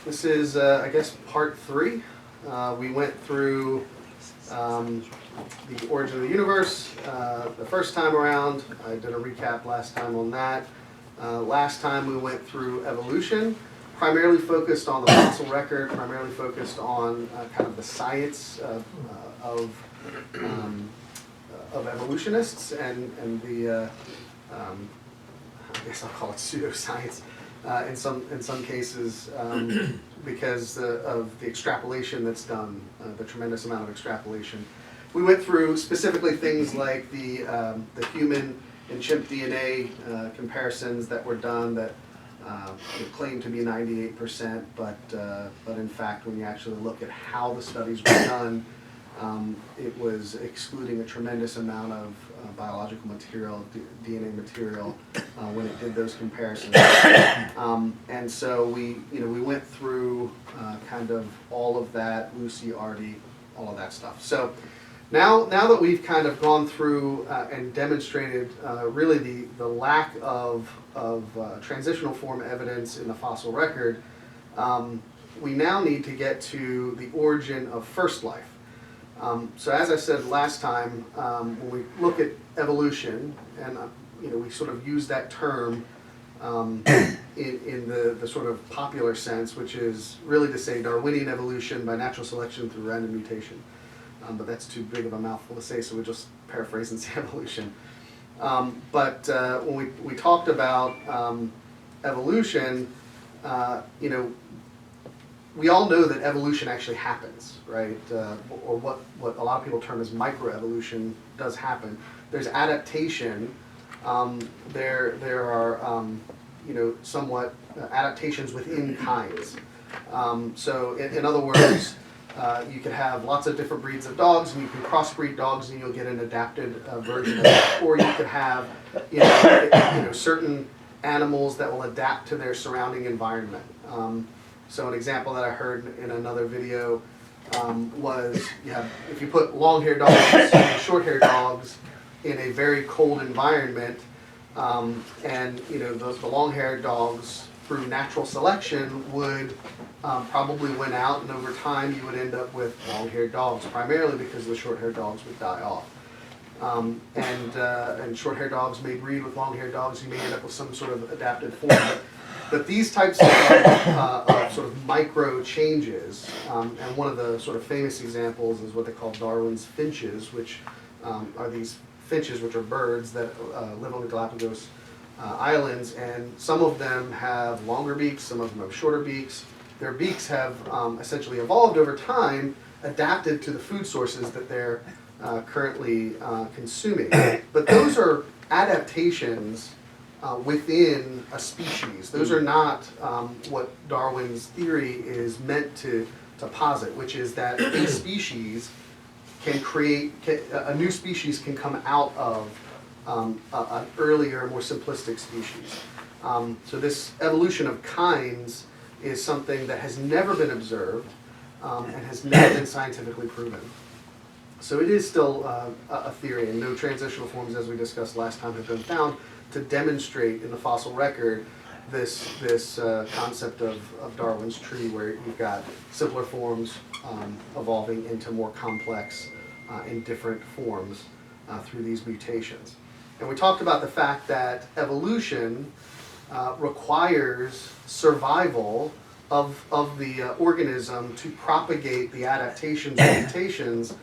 This is, I guess, part 3. We went through the origin of the universe the first time around. I did a recap last time on that. Last time we went through evolution, primarily focused on the fossil record, primarily focused on kind of the science of evolutionists and the, I guess I'll call it pseudoscience in some cases, because of the extrapolation that's done, the tremendous amount of extrapolation. We went through specifically things like the human and chimp DNA comparisons that were done that claim to be 98%, but in fact, when you actually look at how the studies were done, it was excluding a tremendous amount of biological material, DNA material, when it did those comparisons. And so we went through kind of all of that, Lucy, Artie, all of that stuff. So now that we've kind of gone through and demonstrated really the lack of transitional form evidence in the fossil record, we now need to get to the origin of first life. So as I said last time, when we look at evolution, and we sort of use that term in the sort of popular sense, which is really to say Darwinian evolution by natural selection through random mutation. But that's too big of a mouthful to say, so we'll just paraphrase and say evolution. But when we talked about evolution, we all know that evolution actually happens, right? Or what a lot of people term as microevolution does happen. There's adaptation. There are somewhat adaptations within kinds. So in other words, you could have lots of different breeds of dogs, and you can crossbreed dogs, and you'll get an adapted version of it. Or you could have certain animals that will adapt to their surrounding environment. So an example that I heard in another video was if you put long-haired dogs and short-haired dogs in a very cold environment, and the long-haired dogs through natural selection would probably win out, and over time you would end up with long-haired dogs, primarily because the short-haired dogs would die off. And short-haired dogs may breed with long-haired dogs. You may end up with some sort of adapted form. But these types of sort of micro changes, and one of the sort of famous examples is what they call Darwin's finches, which are these finches, which are birds that live on the Galapagos Islands, and some of them have longer beaks, some of them have shorter beaks. Their beaks have essentially evolved over time, adapted to the food sources that they're currently consuming. But those are adaptations within a species. Those are not what Darwin's theory is meant to posit, which is that a species a new species can come out of an earlier, more simplistic species. So this evolution of kinds is something that has never been observed and has never been scientifically proven. So it is still a theory, and no transitional forms, as we discussed last time, have been found to demonstrate in the fossil record this concept of Darwin's tree, where you've got simpler forms evolving into more complex in different forms through these mutations. And we talked about the fact that evolution requires survival of the organism to propagate the adaptations and mutations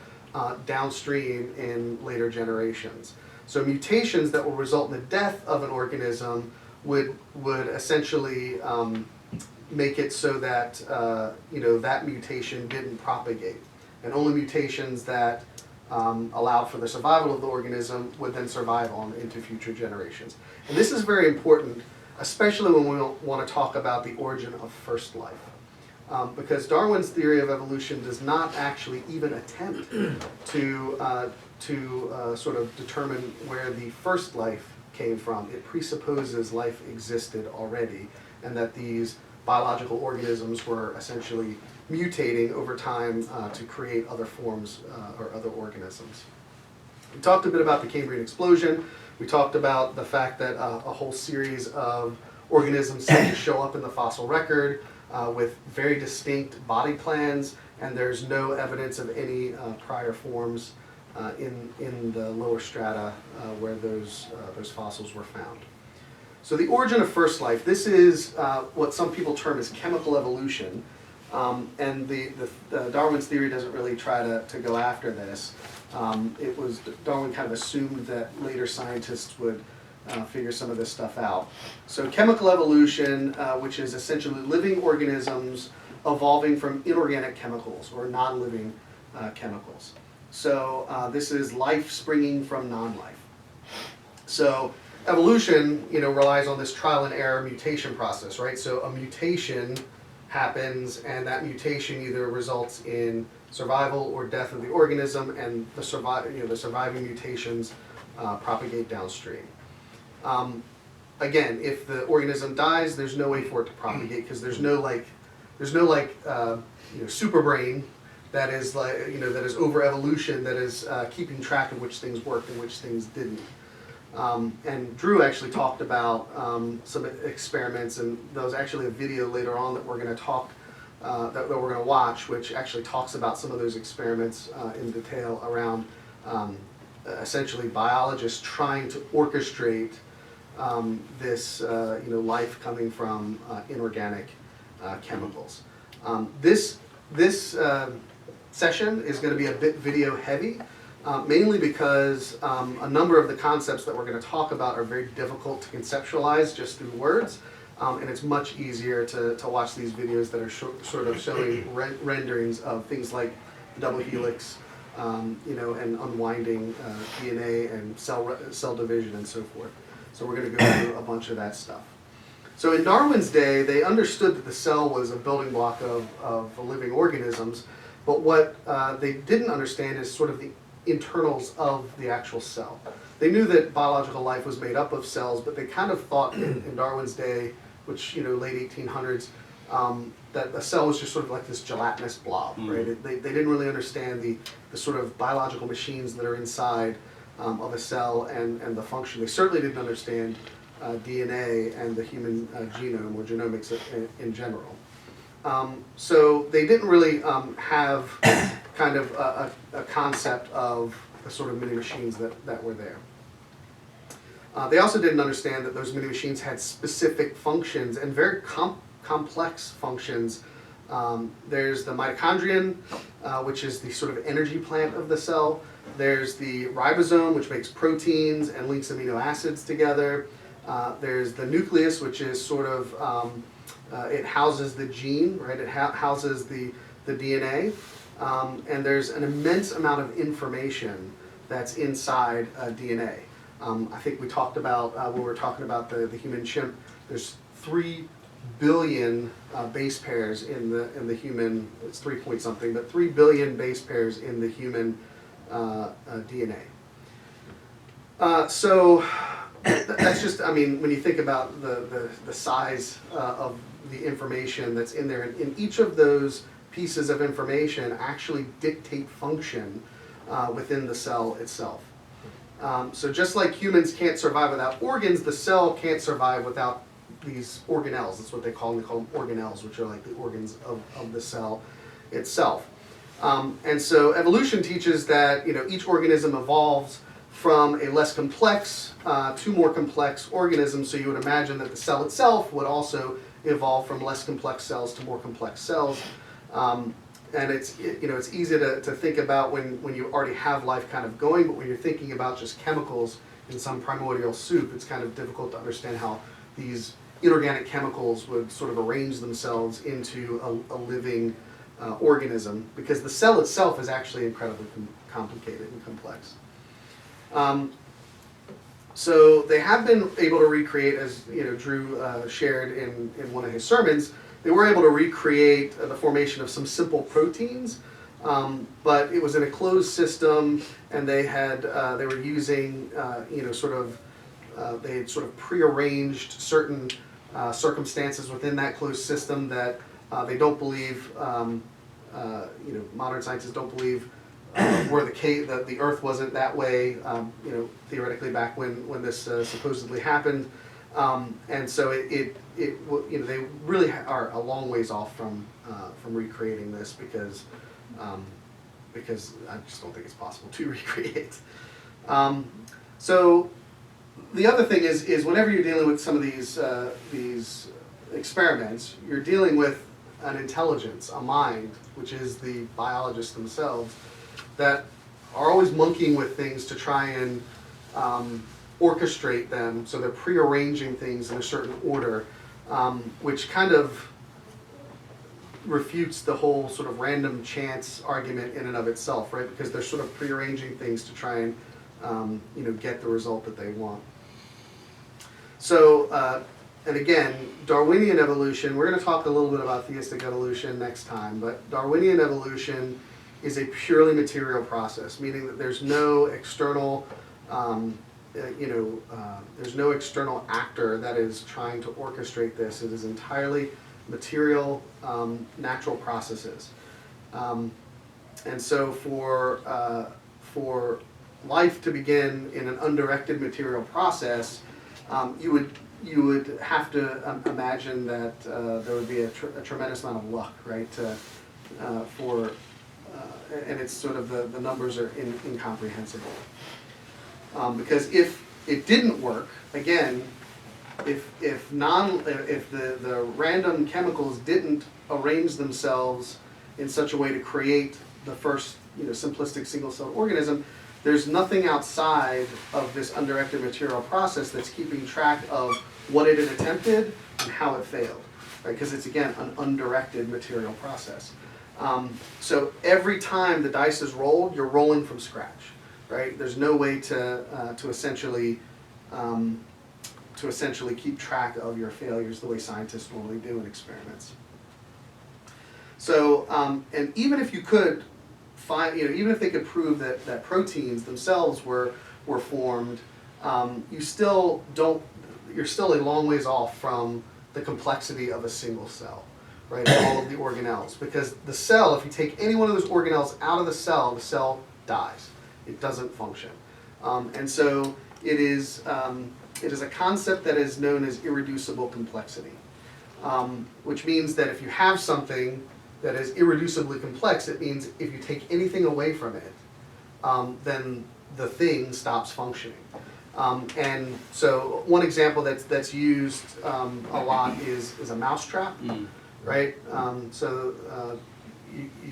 downstream in later generations. So mutations that will result in the death of an organism would essentially make it so that that mutation didn't propagate, and only mutations that allowed for the survival of the organism would then survive on into future generations. And this is very important, especially when we want to talk about the origin of first life. Because Darwin's theory of evolution does not actually even attempt to sort of determine where the first life came from. It presupposes life existed already, and that these biological organisms were essentially mutating over time to create other forms or other organisms. We talked a bit about the Cambrian explosion. We talked about the fact that a whole series of organisms seem to show up in the fossil record with very distinct body plans, and there's no evidence of any prior forms in the lower strata where those fossils were found. So the origin of first life, this is what some people term as chemical evolution, and the Darwin's theory doesn't really try to go after this. Darwin kind of assumed that later scientists would figure some of this stuff out. So chemical evolution, which is essentially living organisms evolving from inorganic chemicals or non-living chemicals. So this is life springing from non-life. So evolution, relies on this trial and error mutation process, right? So a mutation happens, and that mutation either results in survival or death of the organism, and the surviving mutations propagate downstream. Again, if the organism dies, there's no way for it to propagate because there's no super brain that is that is over evolution, that is keeping track of which things worked and which things didn't. And Drew actually talked about some experiments, and there was actually a video later on that we're going to talk, that we're going to watch, which actually talks about some of those experiments in detail around essentially biologists trying to orchestrate this life coming from inorganic chemicals. This session is going to be a bit video heavy. Mainly because a number of the concepts that we're going to talk about are very difficult to conceptualize just through words, and it's much easier to watch these videos that are sort of showing renderings of things like the double helix, and unwinding DNA and cell division and so forth. So we're going to go through a bunch of that stuff. So in Darwin's day, they understood that the cell was a building block of living organisms, but what they didn't understand is sort of the internals of the actual cell. They knew that biological life was made up of cells, but they kind of thought in Darwin's day, which late 1800s, that a cell was just sort of like this gelatinous blob, right? They didn't really understand the sort of biological machines that are inside of a cell and the function. They certainly didn't understand DNA and the human genome or genomics in general. So they didn't really have kind of a concept of the sort of mini machines that were there. They also didn't understand that those mini machines had specific functions and very complex functions. There's the mitochondrion, which is the sort of energy plant of the cell. There's the ribosome, which makes proteins and links amino acids together. There's the nucleus, which is sort of it houses the gene, right? It houses the DNA. And there's an immense amount of information that's inside DNA. I think we talked about, when we were talking about the human chimp, there's 3 billion base pairs in the human, it's 3 point something, but 3 billion base pairs in the human DNA. So that's just, when you think about the size of the information that's in there, and each of those pieces of information actually dictate function within the cell itself. So just like humans can't survive without organs, the cell can't survive without these organelles. That's what they call them. They call them organelles, which are like the organs of the cell itself. And so evolution teaches that each organism evolves from a less complex to more complex organisms. So you would imagine that the cell itself would also evolve from less complex cells to more complex cells. And it's easy to think about when you already have life kind of going, but when you're thinking about just chemicals in some primordial soup, it's kind of difficult to understand how these inorganic chemicals would sort of arrange themselves into a living organism, because the cell itself is actually incredibly complicated and complex. So they have been able to recreate, as Drew shared in one of his sermons, they were able to recreate the formation of some simple proteins, but it was in a closed system, and they were using they had sort of prearranged certain circumstances within that closed system that they don't believe, modern scientists don't believe were the case, that the Earth wasn't that way, theoretically back when this supposedly happened. And so they really are a long ways off from recreating this because I just don't think it's possible to recreate. So the other thing is whenever you're dealing with some of these experiments, you're dealing with an intelligence, a mind, which is the biologists themselves, that are always monkeying with things to try and orchestrate them. So they're prearranging things in a certain order, which kind of refutes the whole sort of random chance argument in and of itself, right? Because they're sort of prearranging things to try and get the result that they want. So, and again, Darwinian evolution, we're going to talk a little bit about theistic evolution next time, but Darwinian evolution is a purely material process, meaning that there's no external, there's no external actor that is trying to orchestrate this. It is entirely material, natural processes. And so for life to begin in an undirected material process, you would have to imagine that there would be a tremendous amount of luck, right? And it's sort of the numbers are incomprehensible. Because if it didn't work, again, if the random chemicals didn't arrange themselves in such a way to create the first simplistic single-celled organism, there's nothing outside of this undirected material process that's keeping track of what it had attempted and how it failed, right? Because it's, again, an undirected material process. So every time the dice is rolled, you're rolling from scratch, right? There's no way to essentially keep track of your failures the way scientists normally do in experiments. So, and even if you could find, even if they could prove that proteins themselves were formed, you're still a long ways off from the complexity of a single cell, right? All of the organelles, because the cell, if you take any one of those organelles out of the cell dies. It doesn't function, and so it is a concept that is known as irreducible complexity, which means that if you have something that is irreducibly complex, it means if you take anything away from it, then the thing stops functioning. And so one example that's used a lot is a mousetrap, right? So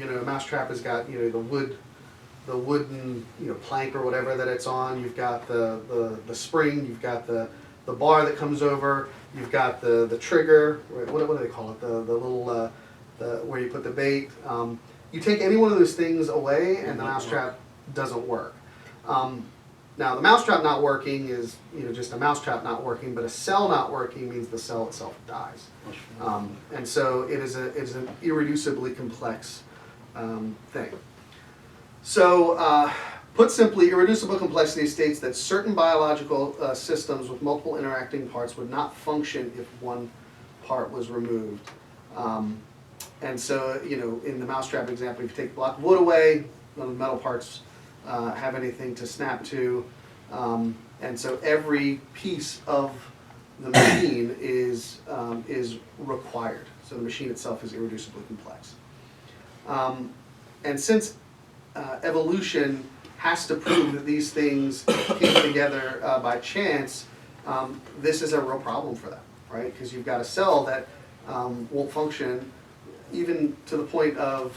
a mousetrap has got the wooden plank or whatever that it's on. You've got the spring. You've got the bar that comes over. You've got the trigger. What do they call it? The little where you put the bait. You take any one of those things away, and the mousetrap doesn't work. Now, the mousetrap not working is just a mousetrap not working, but a cell not working means the cell itself dies. And so it is an irreducibly complex thing. So, put simply, irreducible complexity states that certain biological systems with multiple interacting parts would not function if one part was removed. And so, in the mousetrap example, if you take a block of wood away, none of the metal parts have anything to snap to. And so every piece of the machine is required. So the machine itself is irreducibly complex. And since evolution has to prove that these things came together by chance, this is a real problem for them, right? Because you've got a cell that won't function, even to the point of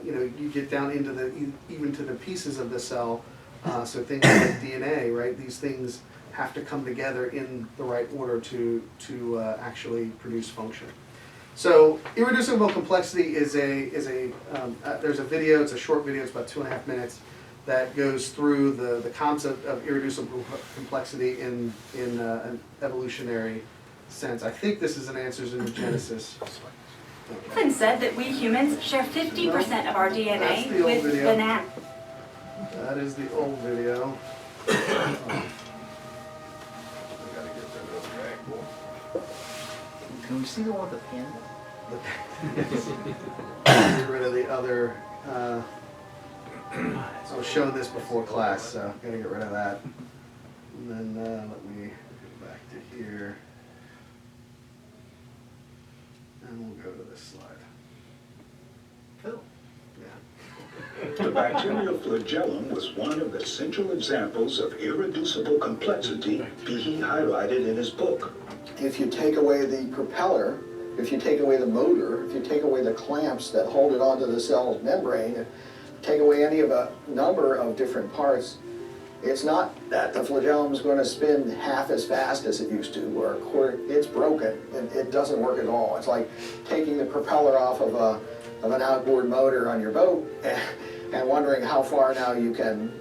you get down into even to the pieces of the cell. So things like DNA, right? These things have to come together in the right order to actually produce function. So irreducible complexity is there's a video. It's a short video. It's about 2.5 minutes that goes through the concept of irreducible complexity in an evolutionary sense. I think this is an Answers in Genesis. Ethan said that we humans share 50% of our DNA with banana. That is the old video. I gotta get rid of the rag. Can we see the one with the panda? Get rid of the other. I was showing this before class, so gotta get rid of that. And then let me get back to here. And we'll go to this slide. Phil? Yeah. The bacterial flagellum was one of the central examples of irreducible complexity Behe highlighted in his book. If you take away the propeller, if you take away the motor, if you take away the clamps that hold it onto the cell's membrane, take away any of a number of different parts, it's not that the flagellum is going to spin half as fast as it used to, or a quarter. It's broken, and it doesn't work at all. It's like taking the propeller off of an outboard motor on your boat and wondering how far now you can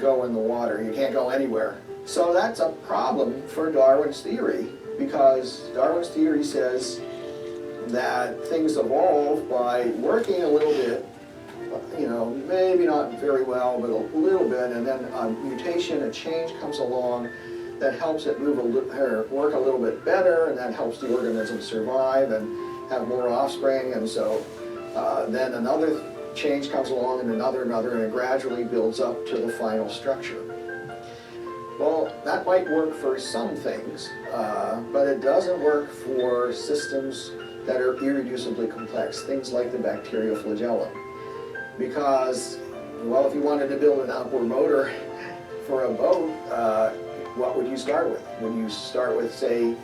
go in the water. You can't go anywhere. So that's a problem for Darwin's theory, because Darwin's theory says that things evolve by working a little bit, you know, maybe not very well, but a little bit, and then a mutation, a change comes along that helps it move work a little bit better, and that helps the organism survive and have more offspring, and so then another change comes along, and another, and it gradually builds up to the final structure. Well, that might work for some things, but it doesn't work for systems that are irreducibly complex, things like the bacterial flagellum. Because, well, if you wanted to build an outboard motor for a boat, what would you start with? Would you start with, say,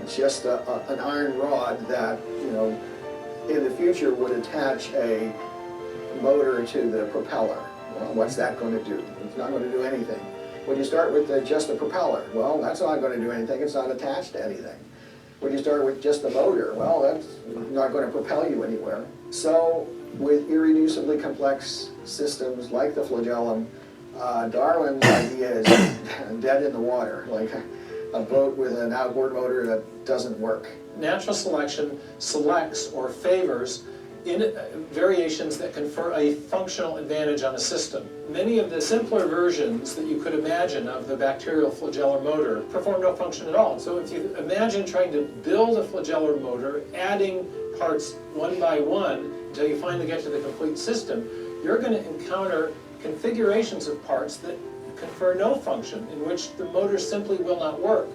just an iron rod that, you know, in the future would attach a motor to the propeller? Well, what's that going to do? It's not going to do anything. Would you start with just the propeller? Well, that's not going to do anything. It's not attached to anything. Would you start with just the motor? Well, that's not going to propel you anywhere. So, with irreducibly complex systems like the flagellum, Darwin's idea is dead in the water, like a boat with an outboard motor that doesn't work. Natural selection selects or favors variations that confer a functional advantage on a system. Many of the simpler versions that you could imagine of the bacterial flagellar motor perform no function at all. So if you imagine trying to build a flagellar motor, adding parts one by one until you finally get to the complete system, you're going to encounter configurations of parts that confer no function, in which the motor simply will not work,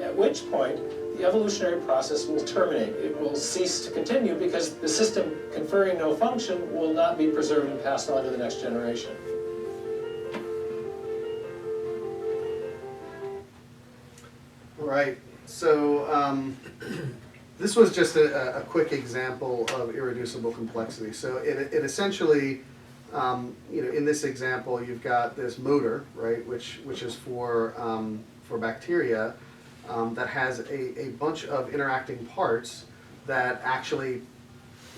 at which point the evolutionary process will terminate. It will cease to continue because the system conferring no function will not be preserved and passed on to the next generation. All right, so this was just a quick example of irreducible complexity. So it essentially, you know, in this example, you've got this motor, right, which is for bacteria, that has a bunch of interacting parts that actually,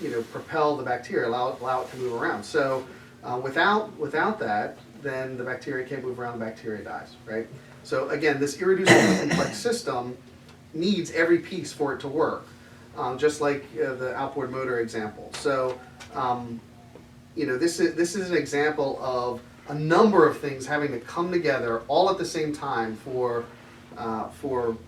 you know, propel the bacteria, allow it to move around. So without that, then the bacteria can't move around, the bacteria dies, right? So again, this irreducible complex system needs every piece for it to work, just like the outboard motor example. So, you know, this is an example of a number of things having to come together all at the same time for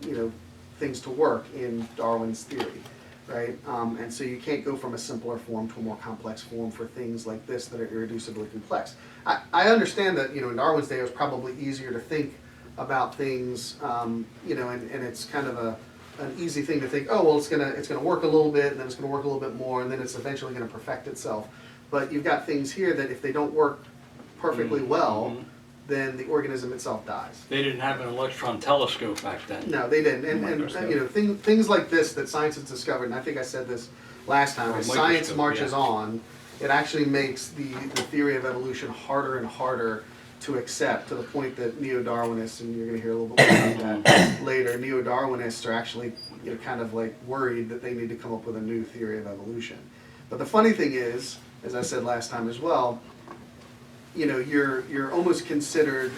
you know, things to work in Darwin's theory, right? And so you can't go from a simpler form to a more complex form for things like this that are irreducibly complex. I understand that, you know, in Darwin's day it was probably easier to think about things, you know, and it's kind of an easy thing to think, oh, well, it's gonna work a little bit, and then it's gonna work a little bit more, and then it's eventually gonna perfect itself. But you've got things here that if they don't work perfectly well, then the organism itself dies. They didn't have an electron telescope back then. No, they didn't. And you know, things like this that science has discovered, and I think I said this last time, as science marches on, it actually makes the theory of evolution harder and harder to accept, to the point that neo-Darwinists, and you're going to hear a little bit more about that later, neo-Darwinists are actually, you know, kind of like worried that they need to come up with a new theory of evolution. But the funny thing is, as I said last time as well, you know, you're almost considered,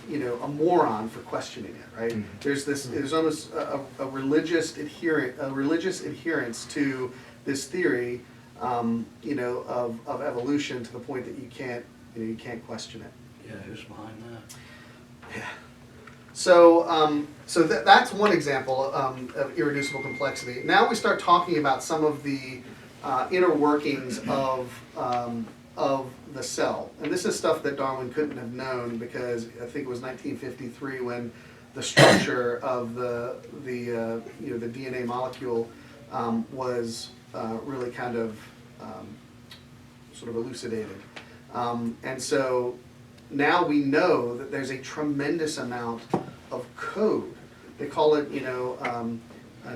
you know, a moron for questioning it, right? Mm-hmm. There's almost a religious adherence to this theory, you know, of evolution, to the point that you can't question it. Yeah, who's behind that? Yeah. So, that's one example of irreducible complexity. Now we start talking about some of the inner workings of the cell, and this is stuff that Darwin couldn't have known, because I think it was 1953 when the structure of the DNA molecule was really kind of sort of elucidated. And so now we know that there's a tremendous amount of code. They call it,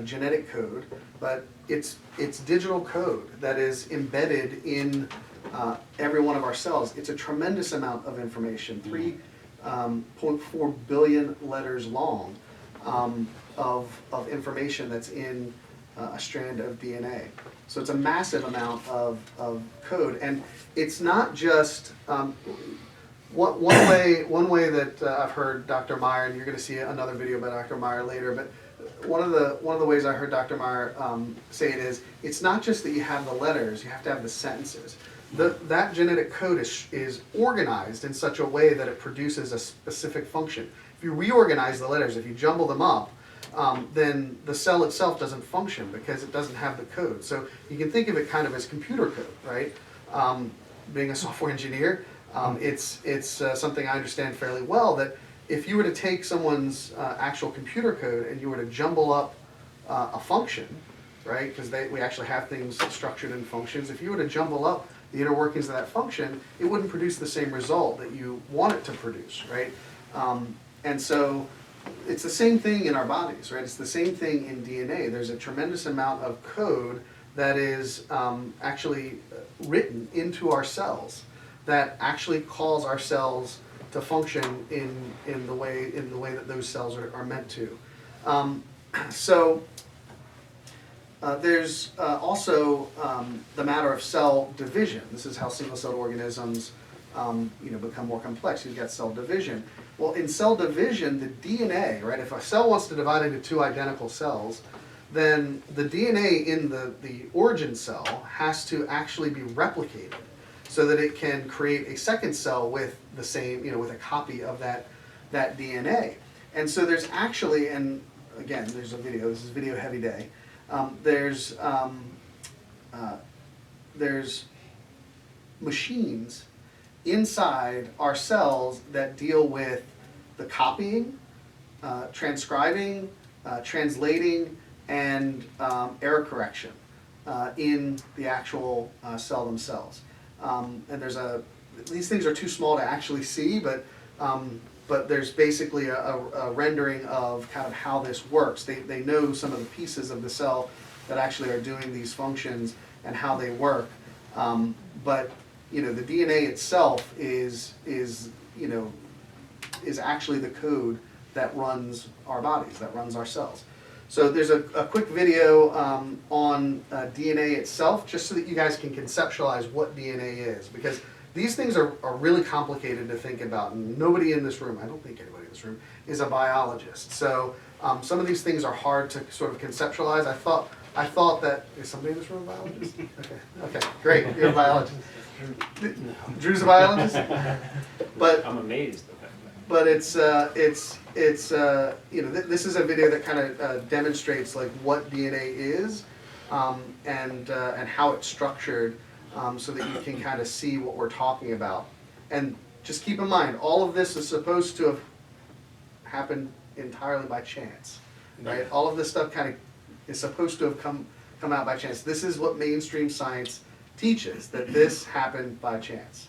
genetic code, but it's digital code that is embedded in every one of our cells. It's a tremendous amount of information, 3.4 billion letters long of information that's in a strand of DNA. So it's a massive amount of code, and it's not just one way that I've heard Dr. Meyer, and you're going to see another video by Dr. Meyer later, but one of the ways I heard Dr. Meyer say it is, it's not just that you have the letters, you have to have the sentences. That genetic code is organized in such a way that it produces a specific function. If you reorganize the letters, if you jumble them up, then the cell itself doesn't function because it doesn't have the code. So you can think of it kind of as computer code, right? Being a software engineer, it's something I understand fairly well, that if you were to take someone's actual computer code and you were to jumble up a function, right? Because we actually have things structured in functions. If you were to jumble up the inner workings of that function, it wouldn't produce the same result that you want it to produce, right? And so it's the same thing in our bodies, right? It's the same thing in DNA. There's a tremendous amount of code that is actually written into our cells that actually calls our cells to function in the way that those cells are meant to. There's also the matter of cell division. This is how single-celled organisms become more complex. You've got cell division. Well, in cell division, the DNA, right? If a cell wants to divide into two identical cells, then the DNA in the origin cell has to actually be replicated so that it can create a second cell with the same, with a copy of that DNA. And so there's actually, and again, there's a video. This is video heavy day. There's machines inside our cells that deal with the copying, transcribing, translating, and error correction in the actual cell themselves. And these things are too small to actually see, but there's basically a rendering of kind of how this works. They know some of the pieces of the cell that actually are doing these functions and how they work. But the DNA itself is actually the code that runs our bodies, that runs our cells. So there's a quick video on DNA itself, just so that you guys can conceptualize what DNA is, because these things are really complicated to think about, and nobody in this room, I don't think anybody in this room, is a biologist. So some of these things are hard to sort of conceptualize. I thought that, is somebody in this room a biologist? Okay, great, you're a biologist. Drew's a biologist? But I'm amazed. But this is a video that kind of demonstrates like what DNA is and how it's structured, so that you can kind of see what we're talking about. And just keep in mind, all of this is supposed to have happened entirely by chance, right? All of this stuff kind of is supposed to have come out by chance. This is what mainstream science teaches, that this happened by chance.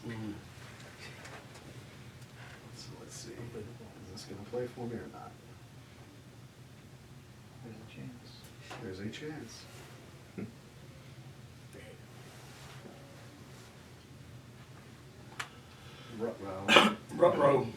So let's see, is this going to play for me or not? There's a chance. There's a chance. Ruh-roh. Ruh-roh.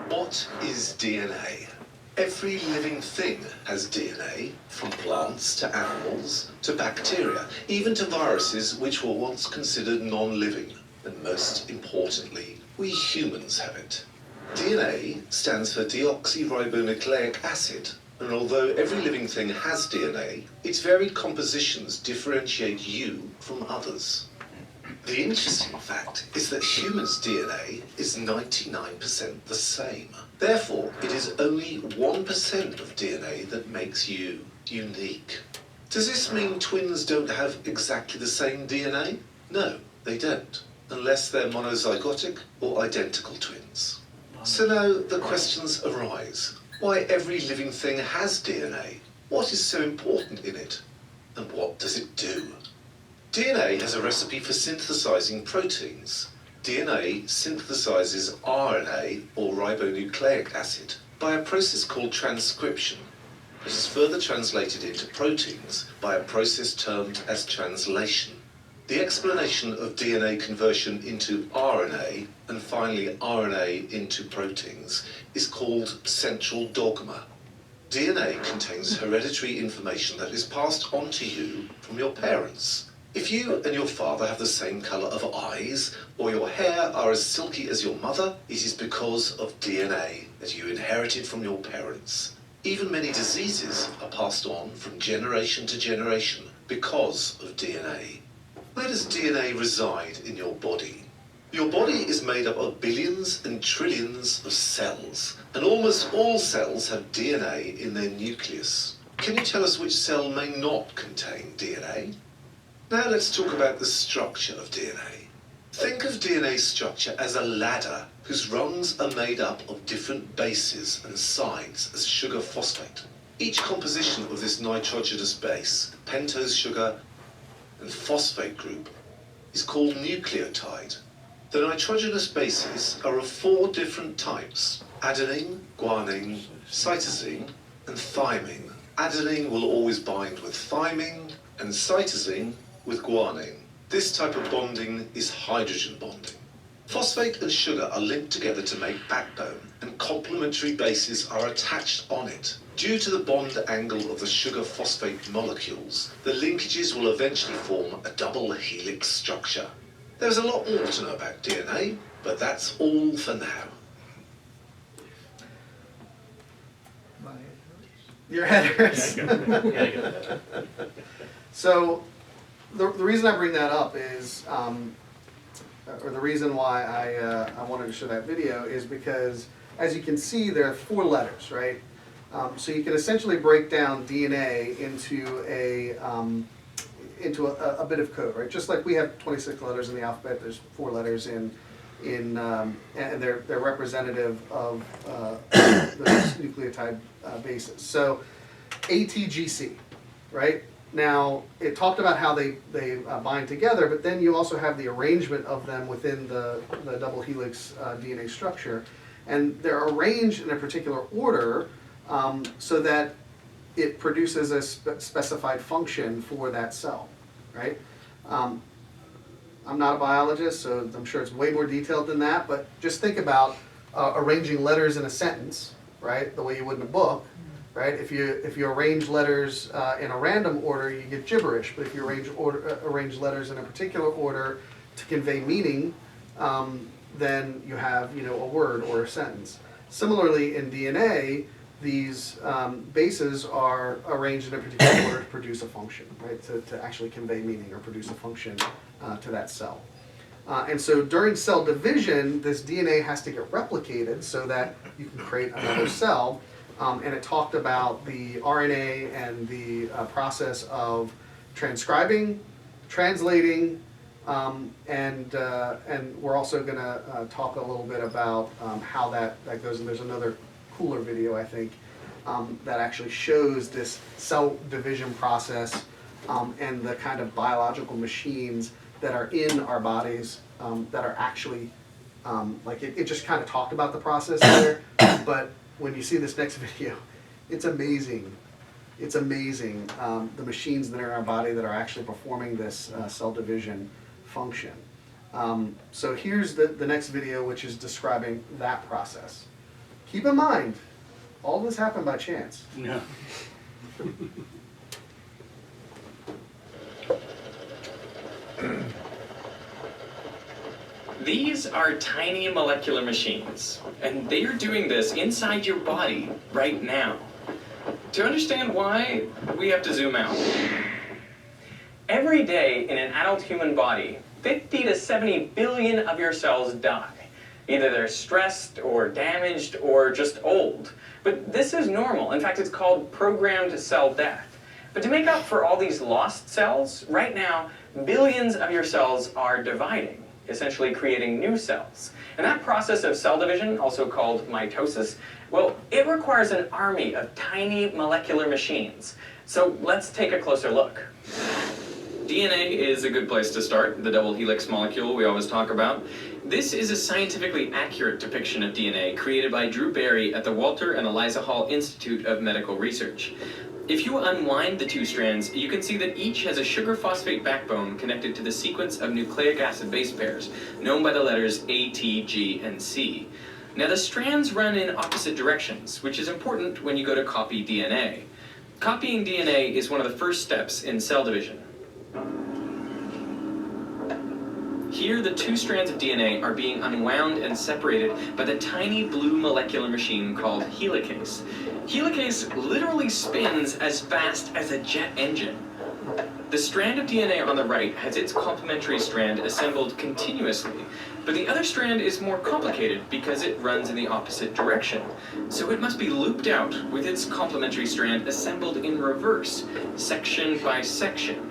What is DNA? Every living thing has DNA, from plants to animals to bacteria, even to viruses which were once considered non-living. And most importantly, we humans have it. DNA stands for deoxyribonucleic acid, and although every living thing has DNA, its varied compositions differentiate you from others. The interesting fact is that humans' DNA is 99% the same. Therefore, it is only 1% of DNA that makes you unique. Does this mean twins don't have exactly the same DNA? No, they don't, unless they're monozygotic or identical twins. So now the questions arise. why every living thing has DNA. What is so important in it? And what does it do? DNA has a recipe for synthesizing proteins. DNA synthesizes RNA, or ribonucleic acid, by a process called transcription. It is further translated into proteins by a process termed as translation. The explanation of DNA conversion into RNA, and finally RNA into proteins, is called central dogma. DNA contains hereditary information that is passed on to you from your parents. If you and your father have the same colour of eyes, or your hair are as silky as your mother, it is because of DNA that you inherited from your parents. Even many diseases are passed on from generation to generation because of DNA. Where does DNA reside in your body? Your body is made up of billions and trillions of cells, and almost all cells have DNA in their nucleus. Can you tell us which cell may not contain DNA? Now let's talk about the structure of DNA. Think of DNA structure as a ladder whose rungs are made up of different bases and sides as sugar phosphate. Each composition of this nitrogenous base, pentose sugar and phosphate group, is called nucleotide. The nitrogenous bases are of 4 different types: adenine, guanine, cytosine, and thymine. Adenine will always bind with thymine, and cytosine with guanine. This type of bonding is hydrogen bonding. Phosphate and sugar are linked together to make backbone, and complementary bases are attached on it. Due to the bond angle of the sugar-phosphate molecules, the linkages will eventually form a double helix structure. There's a lot more to know about DNA, but that's all for now. Your head hurts. So, the reason I bring that up is, or the reason why I wanted to show that video is because, as you can see, there are 4 letters, right? So you can essentially break down DNA into a bit of code, right? Just like we have 26 letters in the alphabet, there's 4 letters and they're representative of those nucleotide bases. So ATGC, right? Now, it talked about how they bind together, but then you also have the arrangement of them within the double helix DNA structure. And they're arranged in a particular order so that it produces a specified function for that cell, right? I'm not a biologist, so I'm sure it's way more detailed than that, but just think about arranging letters in a sentence, right? The way you would in a book. Right? If you arrange letters in a random order, you get gibberish. But if you arrange letters in a particular order to convey meaning, then you have a word or a sentence. Similarly, in DNA, these bases are arranged in a particular order to produce a function, right? To actually convey meaning or produce a function to that cell. And so during cell division, this DNA has to get replicated so that you can create another cell. And it talked about the RNA and the process of transcribing, translating, and we're also going to talk a little bit about how that goes. And there's another cooler video, I think, that actually shows this cell division process and the kind of biological machines that are in our bodies that are actually, it just kind of talked about the process there, but when you see this next video, it's amazing. It's amazing, the machines that are in our body that are actually performing this cell division function. So here's the next video, which is describing that process. Keep in mind, all this happened by chance. Yeah. These are tiny molecular machines, and they are doing this inside your body right now. To understand why, we have to zoom out. Every day in an adult human body, 50 to 70 billion of your cells die. Either they're stressed or damaged or just old. But this is normal. In fact, it's called programmed cell death. But to make up for all these lost cells, right now, billions of your cells are dividing, essentially creating new cells. And that process of cell division, also called mitosis, well, it requires an army of tiny molecular machines. So let's take a closer look. DNA is a good place to start, the double helix molecule we always talk about. This is a scientifically accurate depiction of DNA created by Drew Barry at the Walter and Eliza Hall Institute of Medical Research. If you unwind the two strands, you can see that each has a sugar phosphate backbone connected to the sequence of nucleic acid base pairs, known by the letters A, T, G, and C. Now the strands run in opposite directions, which is important when you go to copy DNA. Copying DNA is one of the first steps in cell division. Here, the two strands of DNA are being unwound and separated by the tiny blue molecular machine called helicase. Helicase literally spins as fast as a jet engine. The strand of DNA on the right has its complementary strand assembled continuously, but the other strand is more complicated because it runs in the opposite direction. So it must be looped out with its complementary strand assembled in reverse, section by section.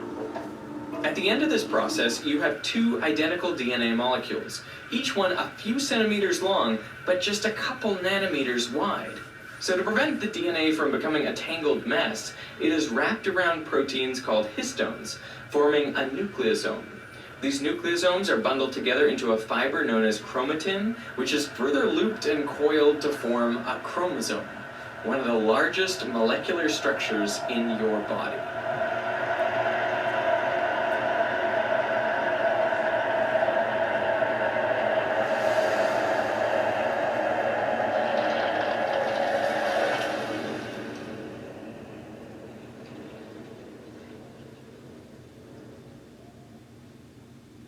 At the end of this process, you have two identical DNA molecules, each one a few centimeters long, but just a couple nanometers wide. So to prevent the DNA from becoming a tangled mess, it is wrapped around proteins called histones, forming a nucleosome. These nucleosomes are bundled together into a fiber known as chromatin, which is further looped and coiled to form a chromosome, one of the largest molecular structures in your body.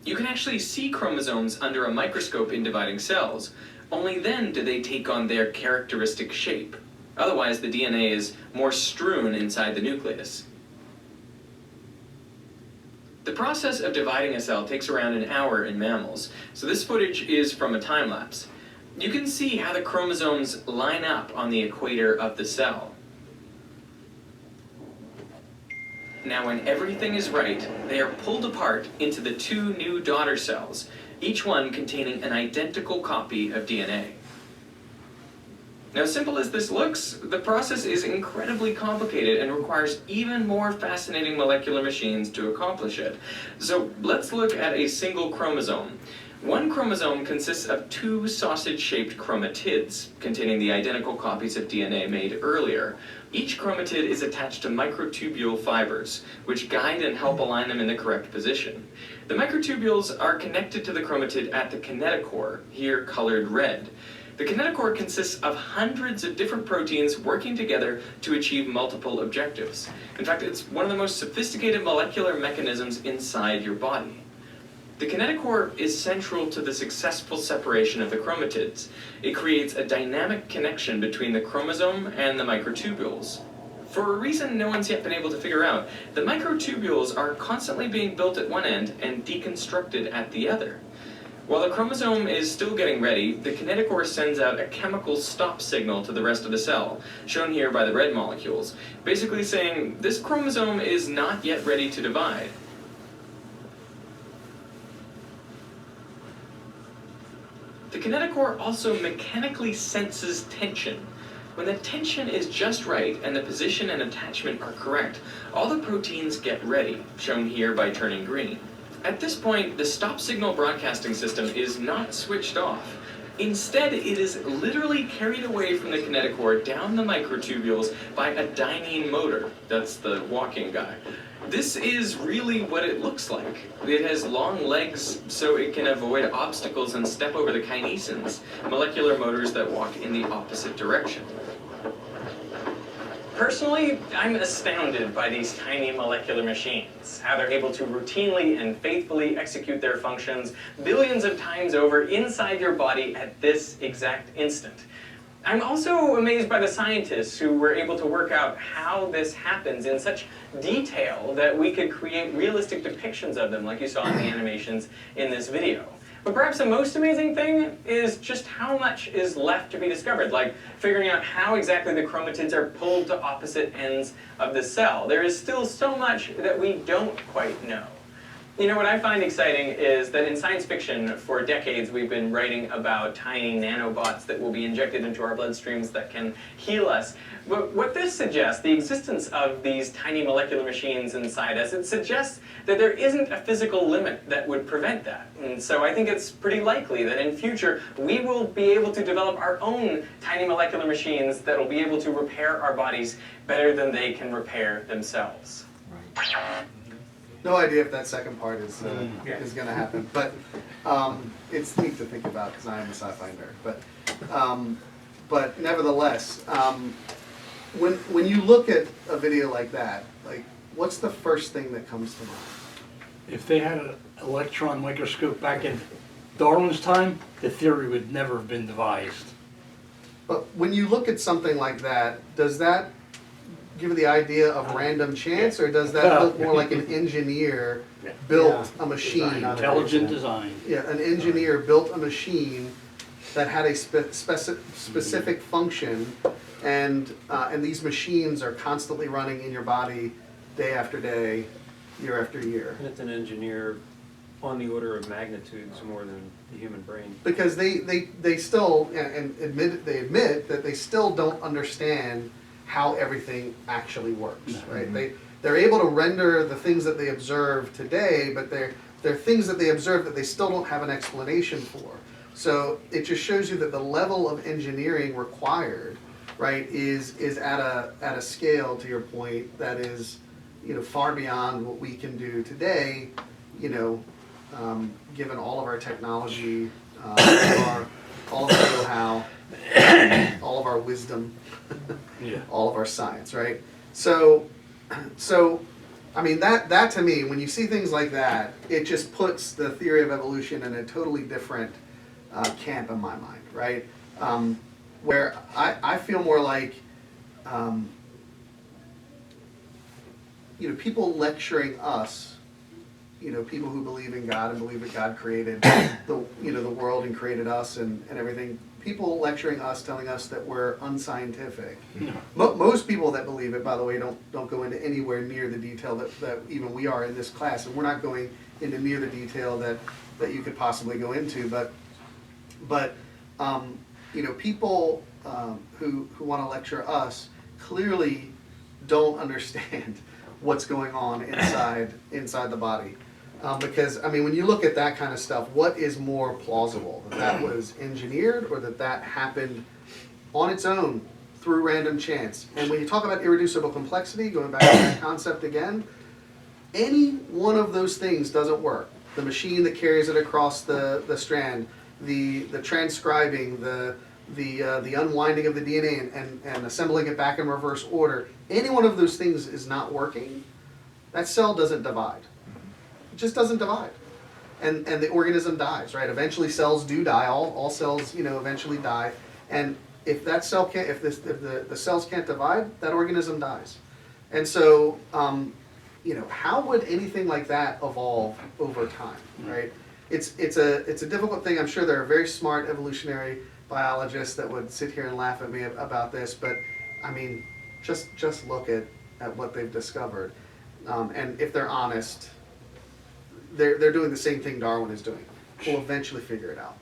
You can actually see chromosomes under a microscope in dividing cells. Only then do they take on their characteristic shape. Otherwise, the DNA is more strewn inside the nucleus. The process of dividing a cell takes around an hour in mammals, so this footage is from a time lapse. You can see how the chromosomes line up on the equator of the cell. Now when everything is right, they are pulled apart into the two new daughter cells, each one containing an identical copy of DNA. Now, simple as this looks, the process is incredibly complicated and requires even more fascinating molecular machines to accomplish it. So let's look at a single chromosome. One chromosome consists of two sausage-shaped chromatids, containing the identical copies of DNA made earlier. Each chromatid is attached to microtubule fibers, which guide and help align them in the correct position. The microtubules are connected to the chromatid at the kinetochore, here colored red. The kinetochore consists of hundreds of different proteins working together to achieve multiple objectives. In fact, it's one of the most sophisticated molecular mechanisms inside your body. The kinetochore is central to the successful separation of the chromatids. It creates a dynamic connection between the chromosome and the microtubules. For a reason no one's yet been able to figure out, the microtubules are constantly being built at one end and deconstructed at the other. While the chromosome is still getting ready, the kinetochore sends out a chemical stop signal to the rest of the cell, shown here by the red molecules, basically saying this chromosome is not yet ready to divide. The kinetochore also mechanically senses tension. When the tension is just right and the position and attachment are correct, all the proteins get ready, shown here by turning green. At this point, the stop signal broadcasting system is not switched off. Instead, it is literally carried away from the kinetochore down the microtubules by a dynein motor. That's the walking guy. This is really what it looks like. It has long legs so it can avoid obstacles and step over the kinesins, molecular motors that walk in the opposite direction. Personally, I'm astounded by these tiny molecular machines, how they're able to routinely and faithfully execute their functions billions of times over inside your body at this exact instant. I'm also amazed by the scientists who were able to work out how this happens in such detail that we could create realistic depictions of them like you saw in the animations in this video. But perhaps the most amazing thing is just how much is left to be discovered, like figuring out how exactly the chromatids are pulled to opposite ends of the cell. There is still so much that we don't quite know. You know, what I find exciting is that in science fiction, for decades, we've been writing about tiny nanobots that will be injected into our bloodstreams that can heal us. But what this suggests, the existence of these tiny molecular machines inside us, it suggests that there isn't a physical limit that would prevent that. And so I think it's pretty likely that in future, we will be able to develop our own tiny molecular machines that will be able to repair our bodies better than they can repair themselves. No idea if that second part is going to happen, but it's neat to think about because I am a sci-fi nerd. But nevertheless, when you look at a video like that, like what's the first thing that comes to mind? If they had an electron microscope back in Darwin's time, the theory would never have been devised. But when you look at something like that, does that give you the idea of random chance, or does that look more like an engineer built a machine? Intelligent design. Yeah, an engineer built a machine that had a specific function, and these machines are constantly running in your body day after day, year after year. And it's an engineer on the order of magnitudes more than the human brain. Because they still admit that they still don't understand how everything actually works, right? They're able to render the things that they observe today, but they're things that they observe that they still don't have an explanation for. So it just shows you that the level of engineering required, right, is at a scale, to your point, that is, far beyond what we can do today, given all of our technology, all of our know-how, all of our wisdom, all of our science, right? So I mean, that to me, when you see things like that, it just puts the theory of evolution in a totally different camp in my mind, right? Where I feel more like, people lecturing us, people who believe in God and believe that God created the world and created us and everything. People lecturing us, telling us that we're unscientific. Most people that believe it, by the way, don't go into anywhere near the detail that even we are in this class, and we're not going into near the detail that you could possibly go into. But people who want to lecture us clearly don't understand what's going on inside the body. Because, I mean, when you look at that kind of stuff, what is more plausible? That was engineered, or that happened on its own through random chance? And when you talk about irreducible complexity, going back to that concept again, any one of those things doesn't work. The machine that carries it across the strand, the transcribing, the unwinding of the DNA and assembling it back in reverse order, any one of those things is not working, that cell doesn't divide. It just doesn't divide, and the organism dies, right? Eventually, cells do die. All cells, eventually die. And if that cell can't, if the cells can't divide, that organism dies. And so, how would anything like that evolve over time, right? It's a difficult thing. I'm sure there are very smart evolutionary biologists that would sit here and laugh at me about this, but I mean, just look at what they've discovered, and if they're honest, they're doing the same thing Darwin is doing. We'll eventually figure it out.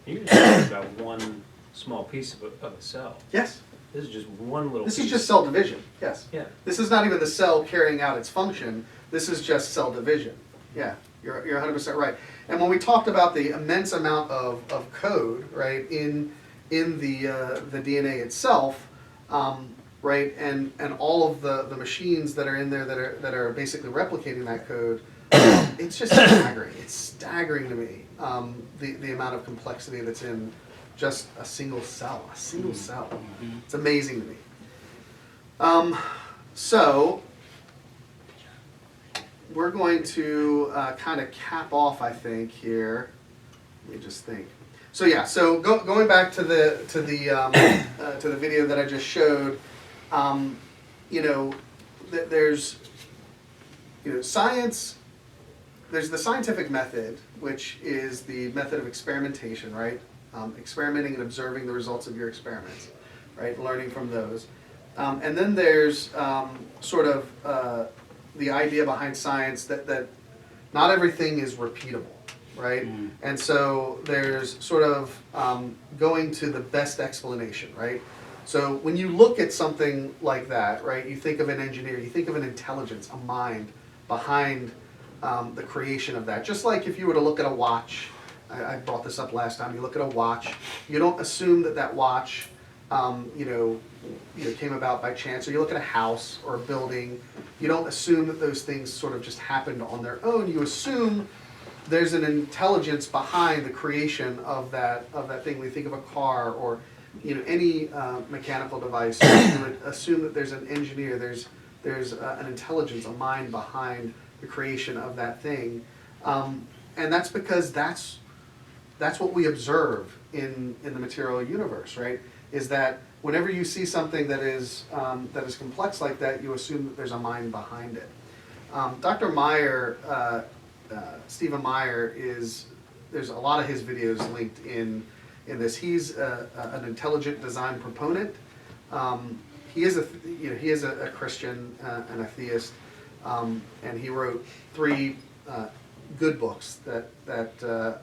You're just talking about one small piece of a cell. Yes. This is just one little This piece. is just cell division. Yes. Yeah. This is not even the cell carrying out its function. This is just cell division. Yeah. You're 100% right. And when we talked about the immense amount of code, right, in the DNA itself, right, and all of the machines that are in there that are basically replicating that code, it's just staggering. It's staggering to me, the amount of complexity that's in just a single cell. It's amazing to me. So we're going to kind of cap off, I think, here. Let me just think. So yeah, so going back to the video that I just showed, there's science. There's the scientific method, which is the method of experimentation, right? Experimenting and observing the results of your experiments, right? Learning from those. And then there's sort of the idea behind science that not everything is repeatable, right? And so there's sort of going to the best explanation, right? So when you look at something like that, right, you think of an engineer, you think of an intelligence, a mind behind the creation of that. Just like if you were to look at a watch, I brought this up last time, you look at a watch, you don't assume that that watch came about by chance. Or you look at a house or a building, you don't assume that those things sort of just happened on their own. You assume there's an intelligence behind the creation of that thing. When you think of a car or any mechanical device, you would assume that there's an engineer, there's an intelligence, a mind behind the creation of that thing, and that's because that's what we observe in the material universe, right? Is that whenever you see something that is complex like that, you assume that there's a mind behind it. Dr. Meyer, Stephen Meyer, there's a lot of his videos linked in this. He's an intelligent design proponent. He is a Christian and a theist, and he wrote 3 good books that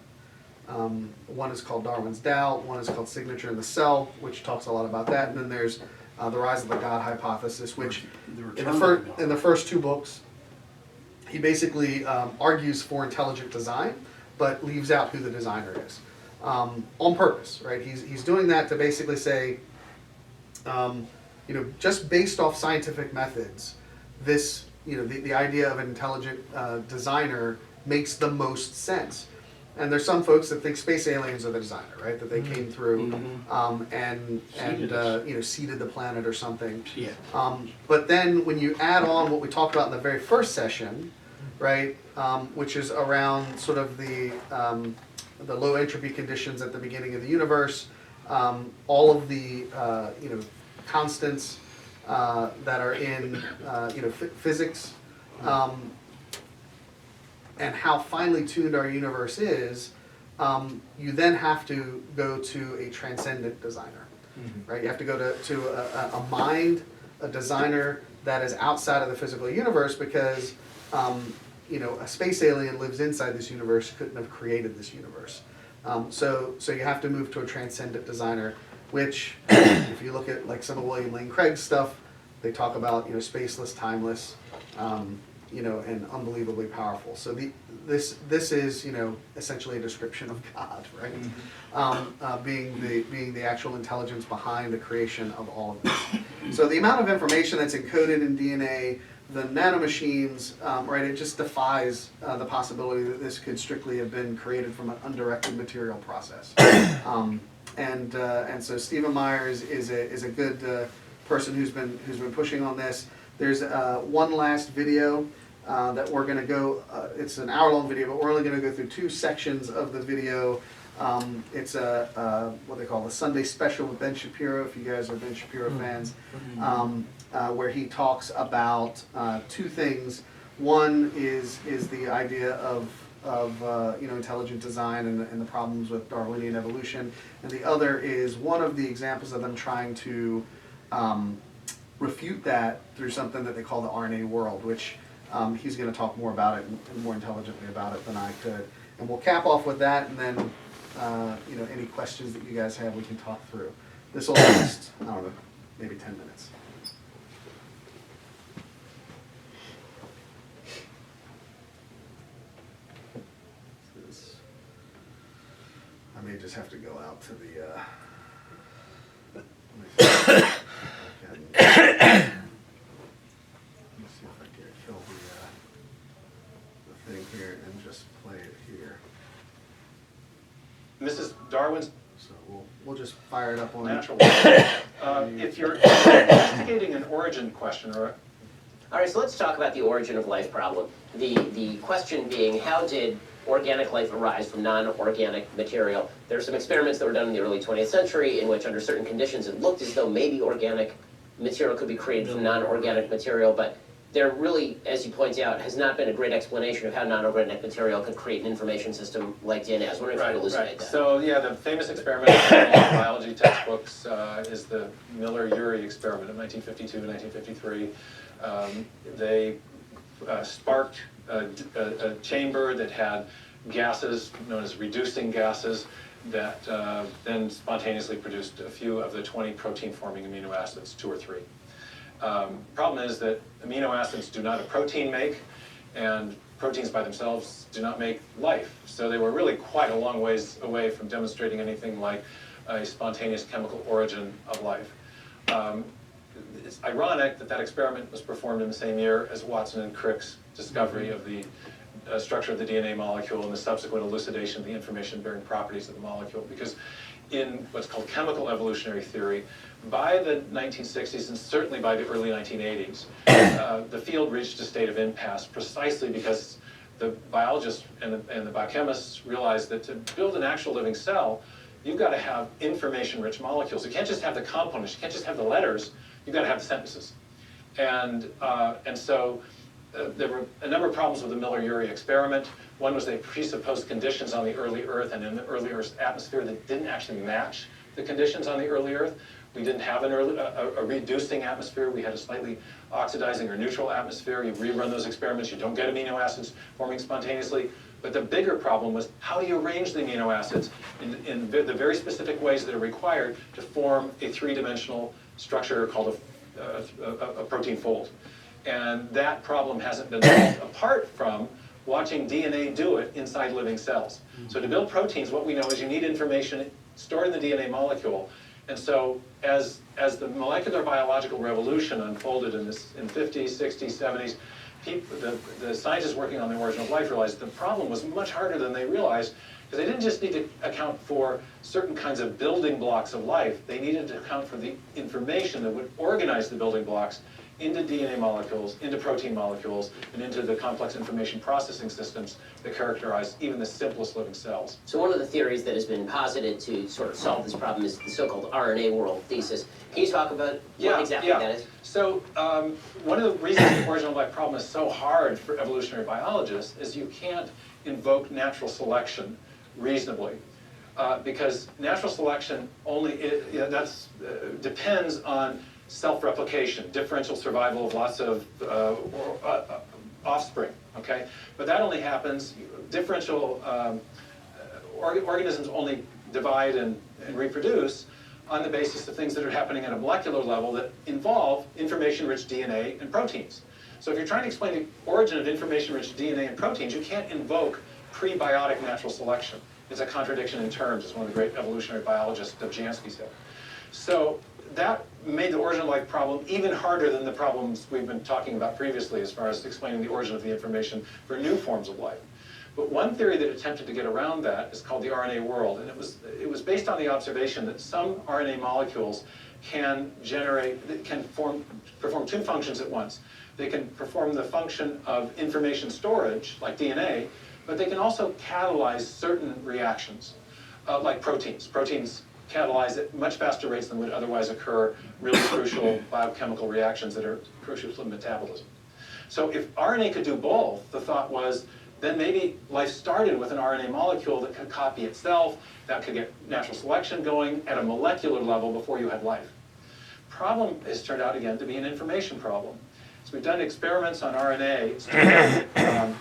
one is called Darwin's Doubt, one is called Signature in the Cell, which talks a lot about that, and then there's The Rise of the God Hypothesis, which in the first 2 books, he basically argues for intelligent design, but leaves out who the designer is on purpose, right? He's doing that to basically say, just based off scientific methods, this, the idea of an intelligent designer makes the most sense. And there's some folks that think space aliens are the designer, right? That they came through and seeded the planet or something. Yeah. But then when you add on what we talked about in the very first session, right, which is around sort of the low entropy conditions at the beginning of the universe, all of the constants that are in physics. And how finely tuned our universe is, you then have to go to a transcendent designer, right? You have to go to a mind, a designer that is outside of the physical universe, because a space alien lives inside this universe, couldn't have created this universe. So you have to move to a transcendent designer, which, if you look at like some of William Lane Craig's stuff, they talk about spaceless, timeless. And unbelievably powerful. So this is essentially a description of God, right? Being the actual intelligence behind the creation of all of this. So the amount of information that's encoded in DNA, the nanomachines, right? It just defies the possibility that this could strictly have been created from an undirected material process. And so Stephen Meyer is a good person who's been pushing on this. There's one last video that we're going to go, it's an hour-long video, but we're only going to go through 2 sections of the video. It's what they call the Sunday Special with Ben Shapiro, if you guys are Ben Shapiro fans, where he talks about 2 things. One is the idea of intelligent design and the problems with Darwinian evolution, and the other is one of the examples of them trying to refute that through something that they call the RNA world, which he's going to talk more about it and more intelligently about it than I could. And we'll cap off with that, and then any questions that you guys have, we can talk through. This will last, I don't know, maybe 10 minutes. I may just have to go out to the let me see if I can kill the thing here and just play it here. This is Darwin's So we'll just fire it up on natural world. If you're investigating an origin question, or all right, so let's talk about the origin of life problem. The question being, how did organic life arise from non-organic material? There are some experiments that were done in the early 20th century in which, under certain conditions, it looked as though maybe organic material could be created from non-organic material, but there really, as you point out, has not been a great explanation of how non-organic material could create an information system like DNA. I was wondering if you could elucidate that. So yeah, the famous experiment in all biology textbooks is the Miller-Urey experiment of 1952 and 1953. They sparked a chamber that had gases known as reducing gases that then spontaneously produced a few of the 20 protein-forming amino acids, 2 or 3. Problem is that amino acids do not a protein make, and proteins by themselves do not make life. So they were really quite a long ways away from demonstrating anything like a spontaneous chemical origin of life. It's ironic that that experiment was performed in the same year as Watson and Crick's discovery of the structure of the DNA molecule and the subsequent elucidation of the information-bearing properties of the molecule. Because in what's called chemical evolutionary theory, by the 1960s and certainly by the early 1980s, the field reached a state of impasse precisely because the biologists and the biochemists realized that to build an actual living cell, you've got to have information-rich molecules. You can't just have the components, you can't just have the letters, you've got to have the synthesis. And so there were a number of problems with the Miller-Urey experiment. One was they presupposed conditions on the early Earth and in the early Earth's atmosphere that didn't actually match the conditions on the early Earth. We didn't have a reducing atmosphere. We had a slightly oxidizing or neutral atmosphere. You rerun those experiments, you don't get amino acids forming spontaneously. But the bigger problem was how do you arrange the amino acids in the very specific ways that are required to form a three-dimensional structure called a protein fold. And that problem hasn't been solved apart from watching DNA do it inside living cells. So to build proteins, what we know is you need information stored in the DNA molecule. And so as the molecular biological revolution unfolded in 50s, 60s, 70s, the scientists working on the origin of life realized the problem was much harder than they realized, because they didn't just need to account for certain kinds of building blocks of life. They needed to account for the information that would organize the building blocks into DNA molecules, into protein molecules, and into the complex information processing systems that characterize even the simplest living cells. So one of the theories that has been posited to sort of solve this problem is the so-called RNA world thesis. Can you talk about what exactly that is? So one of the reasons the origin of life problem is so hard for evolutionary biologists is you can't invoke natural selection reasonably. Because natural selection only depends on self-replication, differential survival of lots of offspring, okay? But that only happens, differential organisms only divide and reproduce on the basis of things that are happening at a molecular level that involve information-rich DNA and proteins. So if you're trying to explain the origin of information-rich DNA and proteins, you can't invoke prebiotic natural selection. It's a contradiction in terms, as one of the great evolutionary biologists, Dobzhansky, said. So that made the origin of life problem even harder than the problems we've been talking about previously as far as explaining the origin of the information for new forms of life. But one theory that attempted to get around that is called the RNA world, and it was based on the observation that some RNA molecules can perform two functions at once. They can perform the function of information storage, like DNA, but they can also catalyze certain reactions, like proteins. Proteins catalyze at much faster rates than would otherwise occur really crucial biochemical reactions that are crucial to metabolism. So if RNA could do both, the thought was, then maybe life started with an RNA molecule that could copy itself, that could get natural selection going at a molecular level before you had life. Problem has turned out again to be an information problem. So we've done experiments on RNA. It's turned out,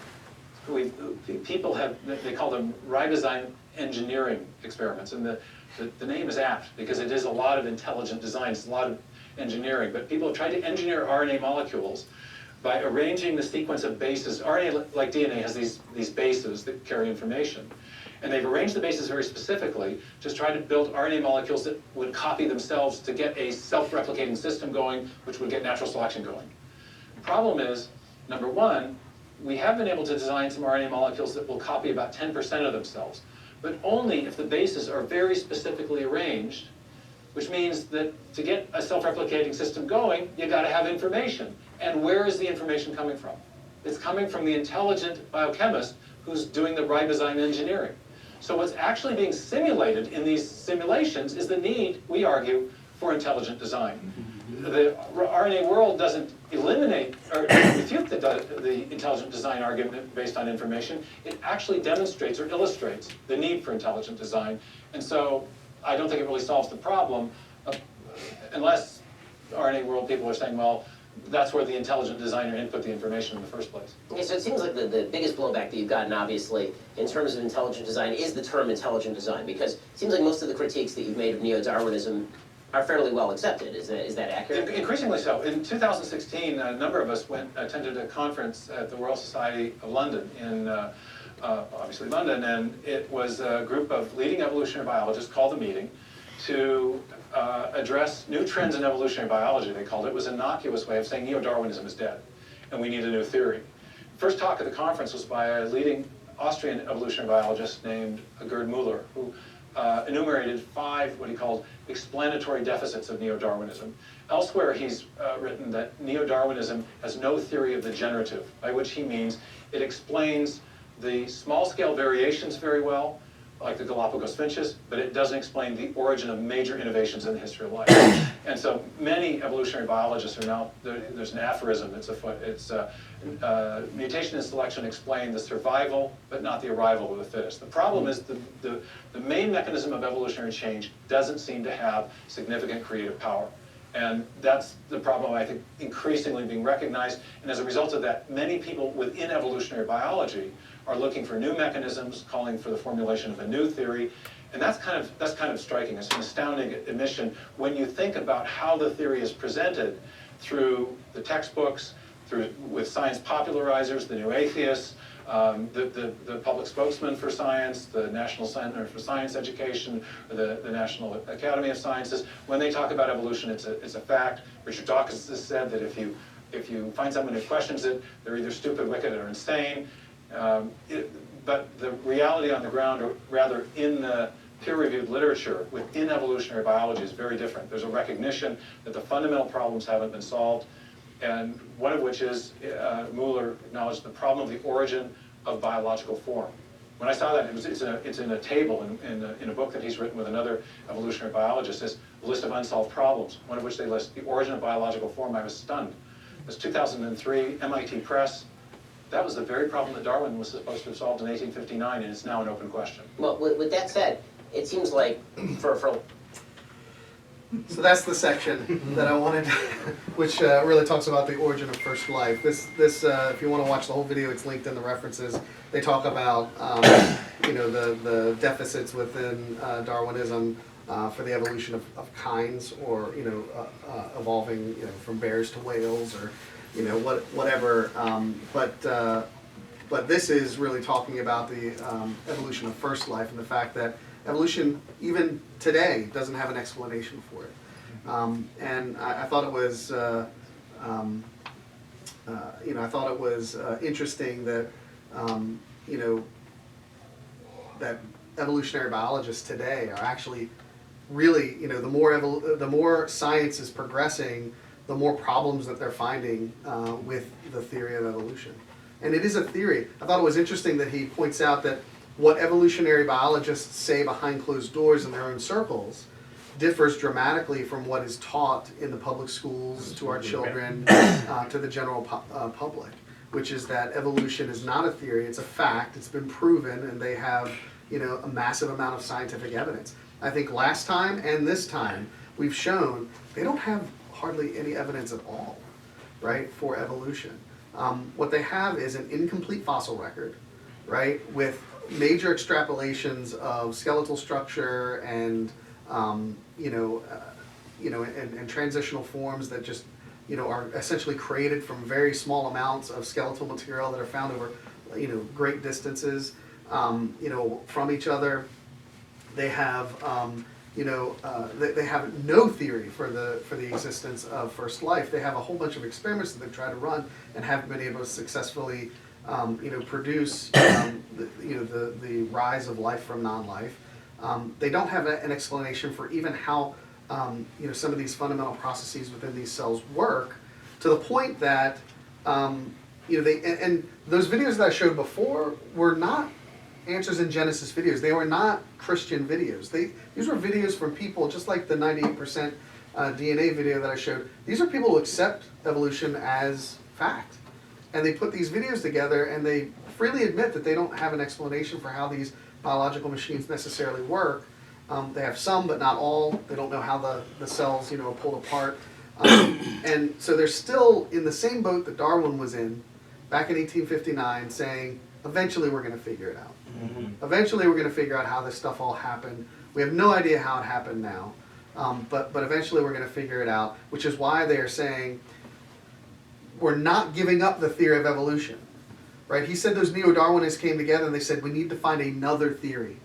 people have, they call them ribozyme engineering experiments, and the name is apt because it is a lot of intelligent design, it's a lot of engineering, but people have tried to engineer RNA molecules by arranging the sequence of bases. RNA, like DNA, has these bases that carry information. And they've arranged the bases very specifically to try to build RNA molecules that would copy themselves to get a self-replicating system going, which would get natural selection going. The problem is, number one, we have been able to design some RNA molecules that will copy about 10% of themselves, but only if the bases are very specifically arranged, which means that to get a self-replicating system going, you got to have information. And where is the information coming from? It's coming from the intelligent biochemist who's doing the ribozyme engineering. So what's actually being simulated in these simulations is the need, we argue, for intelligent design. The RNA world doesn't eliminate or refute the intelligent design argument based on information. It actually demonstrates or illustrates the need for intelligent design. And so I don't think it really solves the problem unless RNA world people are saying, well, that's where the intelligent designer input the information in the first place. Okay, so it seems like the biggest blowback that you've gotten, obviously, in terms of intelligent design is the term intelligent design, because it seems like most of the critiques that you've made of neo-Darwinism are fairly well accepted. Is that accurate? Increasingly so. In 2016, a number of us attended a conference at the Royal Society of London in obviously London, and it was a group of leading evolutionary biologists called the meeting to address new trends in evolutionary biology, they called it. It was an innocuous way of saying neo-Darwinism is dead, and we need a new theory. First talk at the conference was by a leading Austrian evolutionary biologist named Gerd Müller, who enumerated 5 what he called explanatory deficits of neo-Darwinism. Elsewhere, he's written that neo-Darwinism has no theory of the generative, by which he means it explains the small-scale variations very well, like the Galapagos finches, but it doesn't explain the origin of major innovations in the history of life. And so many evolutionary biologists are now, there's an aphorism that's afoot, it's mutation and selection explain the survival, but not the arrival of the fittest. The problem is the main mechanism of evolutionary change doesn't seem to have significant creative power. And that's the problem, I think, increasingly being recognized. And as a result of that, many people within evolutionary biology are looking for new mechanisms, calling for the formulation of a new theory. And that's kind of striking. It's an astounding admission when you think about how the theory is presented through the textbooks, with science popularizers, the new atheists, the public spokesman for science, the National Center for Science Education, or the National Academy of Sciences. When they talk about evolution, it's a fact. Richard Dawkins has said that if you find someone who questions it, they're either stupid, wicked, or insane. But the reality on the ground, or rather in the peer-reviewed literature within evolutionary biology, is very different. There's a recognition that the fundamental problems haven't been solved, and one of which is, Müller acknowledged the problem of the origin of biological form. When I saw that, it's in a table in a book that he's written with another evolutionary biologist, as a list of unsolved problems, one of which they list the origin of biological form. I was stunned. It was 2003, MIT Press. That was the very problem that Darwin was supposed to have solved in 1859, and it's now an open question. Well, with that said, it seems like for So that's the section that I wanted, which really talks about the origin of first life. This, if you want to watch the whole video, it's linked in the references. They talk about, the deficits within Darwinism for the evolution of kinds, or evolving, from bears to whales, or whatever. But this is really talking about the evolution of first life, and the fact that evolution, even today, doesn't have an explanation for it. And I thought it was, interesting that, that evolutionary biologists today are actually really, the more science is progressing, the more problems that they're finding with the theory of evolution. And it is a theory. I thought it was interesting that he points out that what evolutionary biologists say behind closed doors in their own circles differs dramatically from what is taught in the public schools to our children, to the general public, which is that evolution is not a theory, it's a fact, it's been proven, and they have a massive amount of scientific evidence. I think last time and this time we've shown they don't have hardly any evidence at all, right, for evolution. What they have is an incomplete fossil record, right, with major extrapolations of skeletal structure and and transitional forms that just are essentially created from very small amounts of skeletal material that are found over great distances from each other. They have they have no theory for the existence of first life. They have a whole bunch of experiments that they've tried to run and haven't been able to successfully produce the rise of life from non-life. They don't have an explanation for even how some of these fundamental processes within these cells work, to the point that and those videos that I showed before were not Answers in Genesis videos. They were not Christian videos. These were videos from people, just like the 98% DNA video that I showed. These are people who accept evolution as fact. And they put these videos together and they freely admit that they don't have an explanation for how these biological machines necessarily work. They have some, but not all. They don't know how the cells are pulled apart. And so they're still in the same boat that Darwin was in back in 1859, saying, eventually we're going to figure it out. Eventually we're going to figure out how this stuff all happened. We have no idea how it happened now, but eventually we're going to figure it out, which is why they are saying we're not giving up the theory of evolution. Right? He said those neo-Darwinists came together and they said we need to find another theory.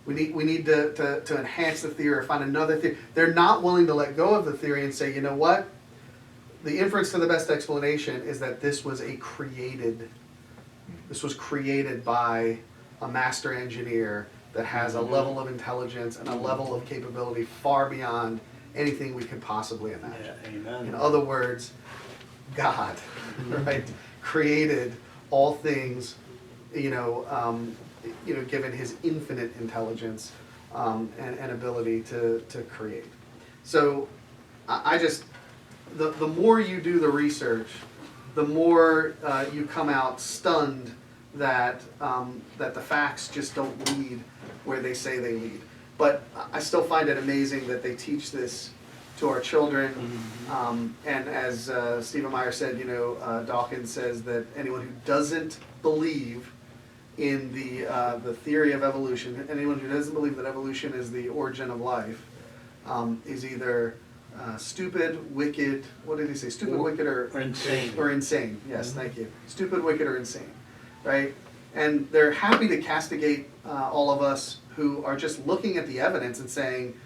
We need to enhance the theory or find another theory. They're not willing to let go of the theory and say, you know what? The inference to the best explanation is that this was created by a master engineer that has a level of intelligence and a level of capability far beyond anything we could possibly imagine. Yeah, amen. In other words, God, right, created all things, given his infinite intelligence and ability to create. So I just, the more you do the research, the more you come out stunned that the facts just don't lead where they say they lead. But I still find it amazing that they teach this to our children. And as Stephen Meyer said, Dawkins says that anyone who doesn't believe in the theory of evolution, anyone who doesn't believe that evolution is the origin of life, is either stupid, wicked, what did he say? Stupid, wicked, or insane. Or insane, yes, thank you. Stupid, wicked, or insane, right? And they're happy to castigate all of us who are just looking at the evidence and saying,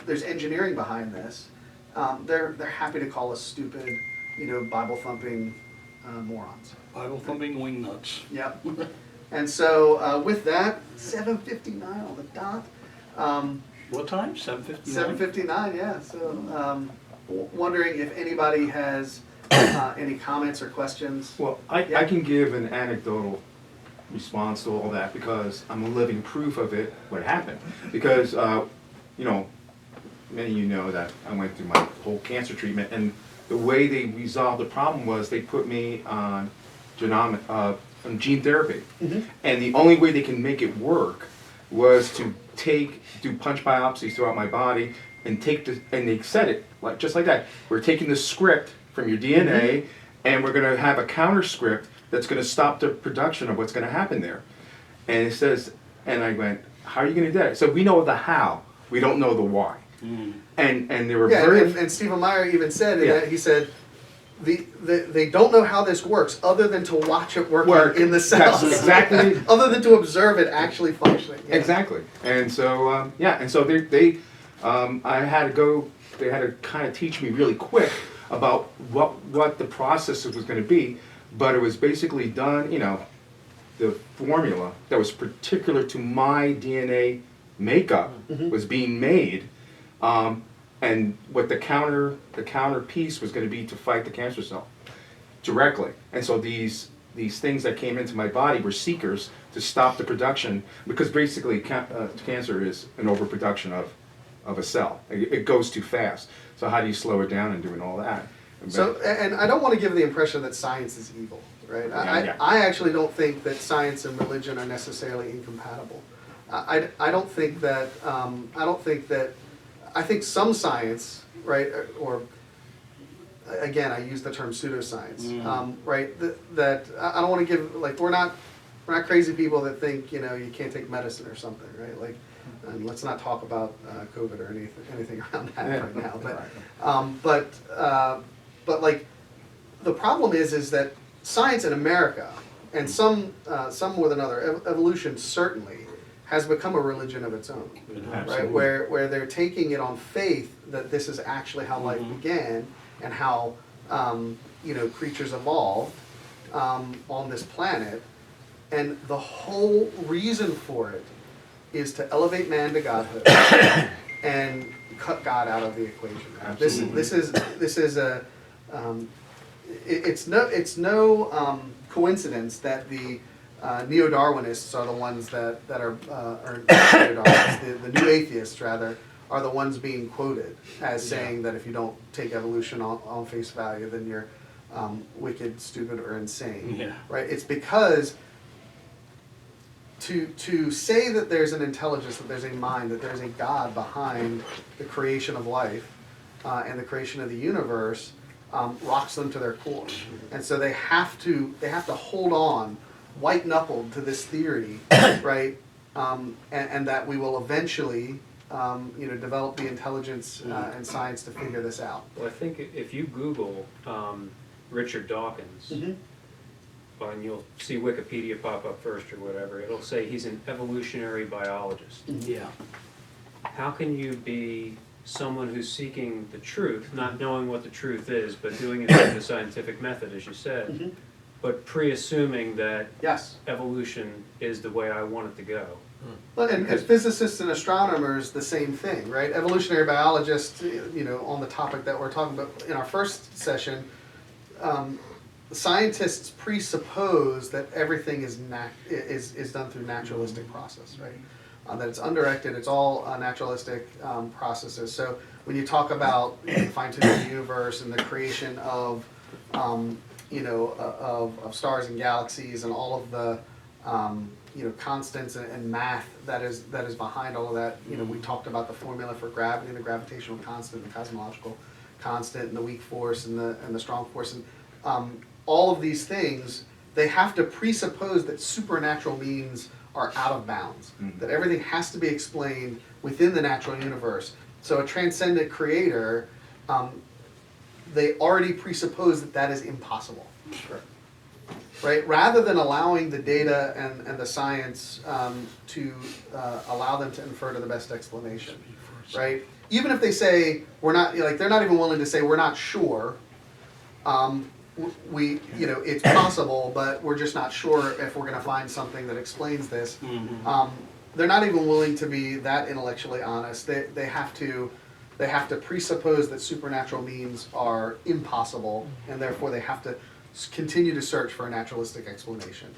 there's engineering behind this. They're happy to call us stupid, Bible-thumping morons. Bible-thumping wingnuts. Yep. And so with that, 7:59 on the dot. What time? 7:59? 7:59, yeah. So wondering if anybody has any comments or questions. Well, I can give an anecdotal response to all that because I'm a living proof of it, what happened. Because, many of you know that I went through my whole cancer treatment, and the way they resolved the problem was they put me on gene therapy. And the only way they can make it work was to do punch biopsies throughout my body and and they said it just like that. We're taking the script from your DNA and we're going to have a counter script that's going to stop the production of what's going to happen there. And it says, and I went, how are you going to do that? So we know the how, we don't know the why. And they were very... And Stephen Meyer even said that he said, they don't know how this works other than to watch it work in the cells. That's exactly. Other than to observe it actually functioning. Yeah. Exactly. And so, and so I had to kind of teach me really quick about what the process was going to be, but it was basically done, the formula that was particular to my DNA makeup was being made, and what the counter piece was going to be to fight the cancer cell directly. And so these things that came into my body were seekers to stop the production, because basically cancer is an overproduction of a cell. It goes too fast. So how do you slow it down and doing all that? So, and I don't want to give the impression that science is evil, right? I actually don't think that science and religion are necessarily incompatible. I think some science, right, or again, I use the term pseudoscience, right? That I don't want to give, we're not crazy people that think you can't take medicine or something, right? And let's not talk about COVID or anything around that right now. But the problem is that science in America, and some more than other, evolution certainly, has become a religion of its own, right? Where they're taking it on faith that this is actually how life began and how creatures evolved on this planet, and the whole reason for it is to elevate man to godhood and cut God out of the equation. It's no coincidence that the neo-Darwinists are the ones that are neo-Darwinists, the new atheists rather, are the ones being quoted as saying that if you don't take evolution on face value, then you're wicked, stupid, or insane. Right? It's because to say that there's an intelligence, that there's a mind, that there's a God behind the creation of life, and the creation of the universe rocks them to their core. And so they have to hold on white knuckled to this theory, right? And that we will eventually develop the intelligence and science to figure this out. Well, I think if you Google Richard Dawkins, and you'll see Wikipedia pop up first or whatever, it'll say he's an evolutionary biologist. Yeah. How can you be someone who's seeking the truth, not knowing what the truth is, but doing it through the scientific method, as you said, but pre-assuming that Yes. evolution is the way I want it to go? Well, and physicists and astronomers, the same thing, right? Evolutionary biologists, on the topic that we're talking about in our first session, scientists presuppose that everything is done through naturalistic process, right? That it's undirected, it's all naturalistic processes. So when you talk about fine-tuning the universe and the creation of of stars and galaxies and all of the constants and math that is behind all of that. We talked about the formula for gravity, the gravitational constant, the cosmological constant, and the weak force and the strong force, and all of these things. They have to presuppose that supernatural means are out of bounds, that everything has to be explained within the natural universe. So a transcendent creator, they already presuppose that is impossible. Sure. Right? Rather than allowing the data and the science to allow them to infer to the best explanation. Right? Even if they say we're not, they're not even willing to say we're not sure. It's possible, but we're just not sure if we're going to find something that explains this. They're not even willing to be that intellectually honest. They have to presuppose that supernatural means are impossible, and therefore they have to continue to search for a naturalistic explanation.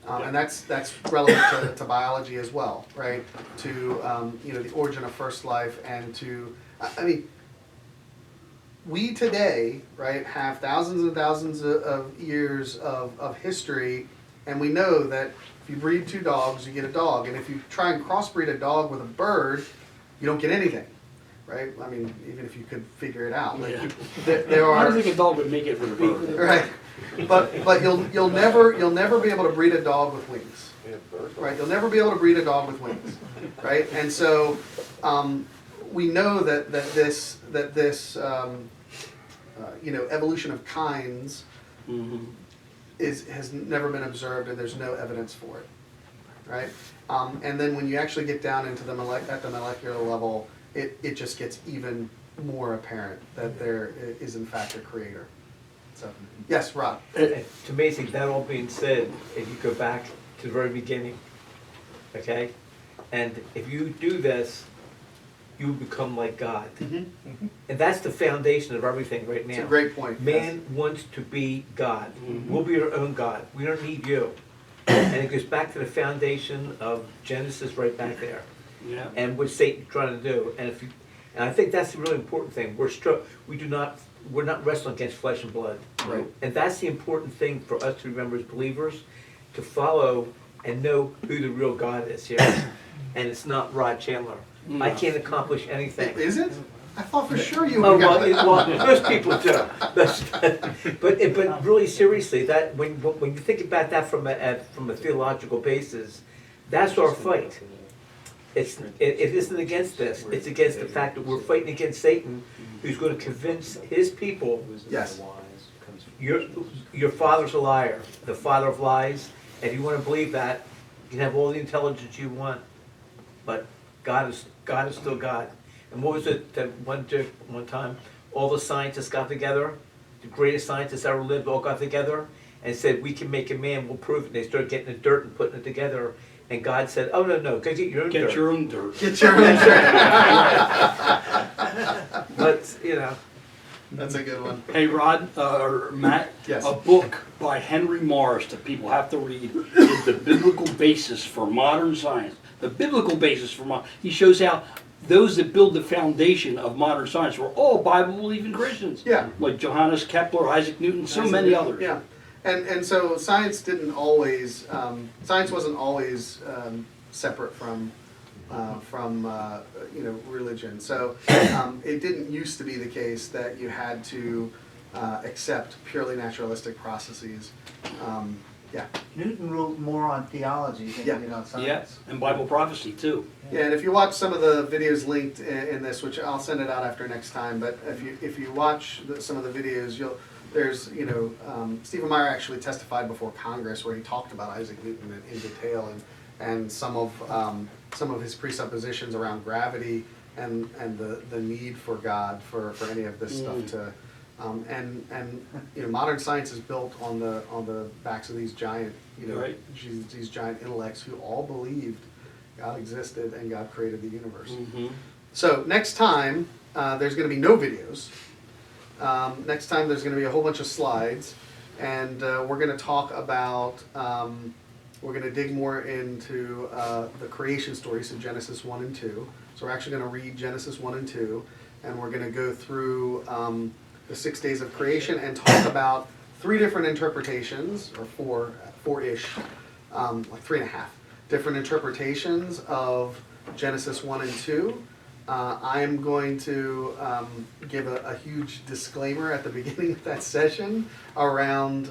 And that's relevant to biology as well, right? To the origin of first life, and to we today, right, have thousands and thousands of years of history, and we know that if you breed two dogs, you get a dog, and if you try and crossbreed a dog with a bird, you don't get anything, right? I mean, even if you could figure it out, there are. I don't think a dog would make it with a bird. Right, but you'll never be able to breed a dog with wings, right? You'll never be able to breed a dog with wings, right? And so we know that this evolution of kinds has never been observed, and there's no evidence for it, right? And then when you actually get down into at the molecular level, it just gets even more apparent that there is in fact a creator. So, yes, Rob. It's amazing. That all being said, if you go back to the very beginning, okay, and if you do this, you become like God. And that's the foundation of everything right now. It's a great point. Man wants to be God. We'll be our own God. We don't need you. And it goes back to the foundation of Genesis right back there. Yeah. And what Satan's trying to do. And I think that's the really important thing. We're not wrestling against flesh and blood. Right. And that's the important thing for us to remember as believers, to follow and know who the real God is here. And it's not Rod Chandler. No. I can't accomplish anything. Is it? I thought for sure you Oh, would. well, most people do. But really seriously, that when you think about that from a theological basis, that's our fight. It isn't against this. It's against the fact that we're fighting against Satan, who's going to convince his people. Yes. Your father's a liar, the father of lies. If you want to believe that, you can have all the intelligence you want, but God is still God. And what was it that one time all the scientists got together, the greatest scientists ever lived, all got together and said, we can make a man, we'll prove it. And they started getting the dirt and putting it together. And God said, oh, no, go get your own dirt. Get your own dirt. Get your own dirt. But, That's a good one. Hey, Rod, or Matt, Yes. a book by Henry Morris that people have to read is The Biblical Basis for Modern Science. The biblical basis for he shows how those that build the foundation of modern science were all Bible-believing Christians. Yeah. Like Johannes Kepler, Isaac Newton, so many others. Yeah. And so science wasn't always separate from religion. So it didn't used to be the case that you had to accept purely naturalistic processes. Yeah. Newton wrote more on theology than Yeah. he did on science. Yes, and Bible prophecy too. Yeah, and if you watch some of the videos linked in this, which I'll send it out after next time, but if you watch some of the videos, Stephen Meyer actually testified before Congress where he talked about Isaac Newton in detail and some of his presuppositions around gravity and the need for God for any of this stuff to. Modern science is built on the backs of these giant, Right. these giant intellects who all believed God existed and God created the universe. Mm-hmm. So next time there's going to be no videos. Next time there's going to be a whole bunch of slides, and we're going to talk about. We're going to dig more into the creation story, so Genesis 1 and 2. So we're actually going to read Genesis 1 and 2, and we're going to go through the 6 days of creation and talk about 3 different interpretations, or four-ish, like 3.5 different interpretations of Genesis 1 and 2. I'm going to give a huge disclaimer at the beginning of that session around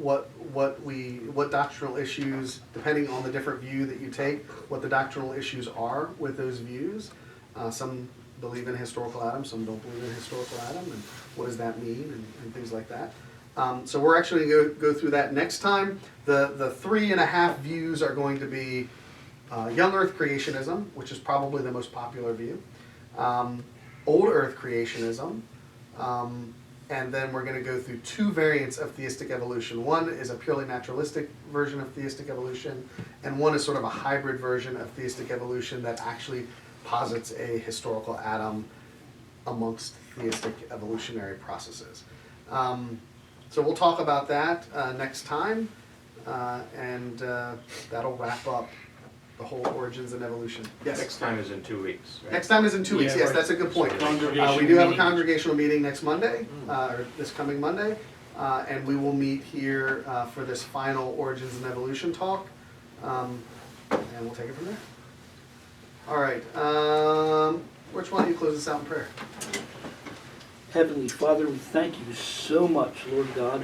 what doctrinal issues, depending on the different view that you take, what the doctrinal issues are with those views. Some believe in historical Adam, some don't believe in historical Adam, and what does that mean, and things like that. So we're actually going to go through that next time. The 3.5 views are going to be young Earth creationism, which is probably the most popular view, old Earth creationism, and then we're going to go through 2 variants of theistic evolution. One is a purely naturalistic version of theistic evolution, and one is sort of a hybrid version of theistic evolution that actually posits a historical Adam amongst theistic evolutionary processes. So we'll talk about that next time, and that'll wrap up the whole origins and evolution. Yes? Next time is in 2 weeks. Right? Next time is in 2 weeks, Yeah, yes, right. that's a good point. Congregational We do have a meetings. congregational meeting next Monday, or this coming Monday, and we will meet here for this final origins and evolution talk, and we'll take it from there. All right, which one of you close us out in prayer? Heavenly Father, we thank you so much, Lord God,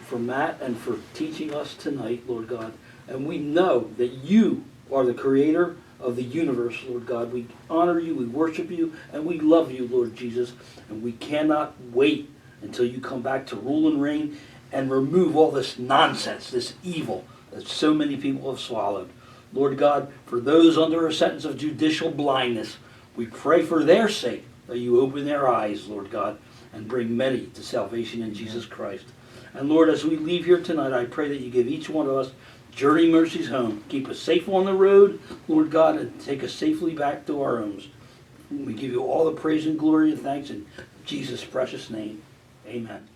for Matt and for teaching us tonight, Lord God. And we know that you are the creator of the universe, Lord God. We honor you, we worship you, and we love you, Lord Jesus. And we cannot wait until you come back to rule and reign and remove all this nonsense, this evil that so many people have swallowed. Lord God, for those under a sentence of judicial blindness, we pray for their sake that you open their eyes, Lord God, and bring many to salvation in Jesus Christ. And Lord, as we leave here tonight, I pray that you give each one of us journey mercies home. Keep us safe on the road, Lord God, and take us safely back to our homes. We give you all the praise and glory and thanks in Jesus' precious name. Amen.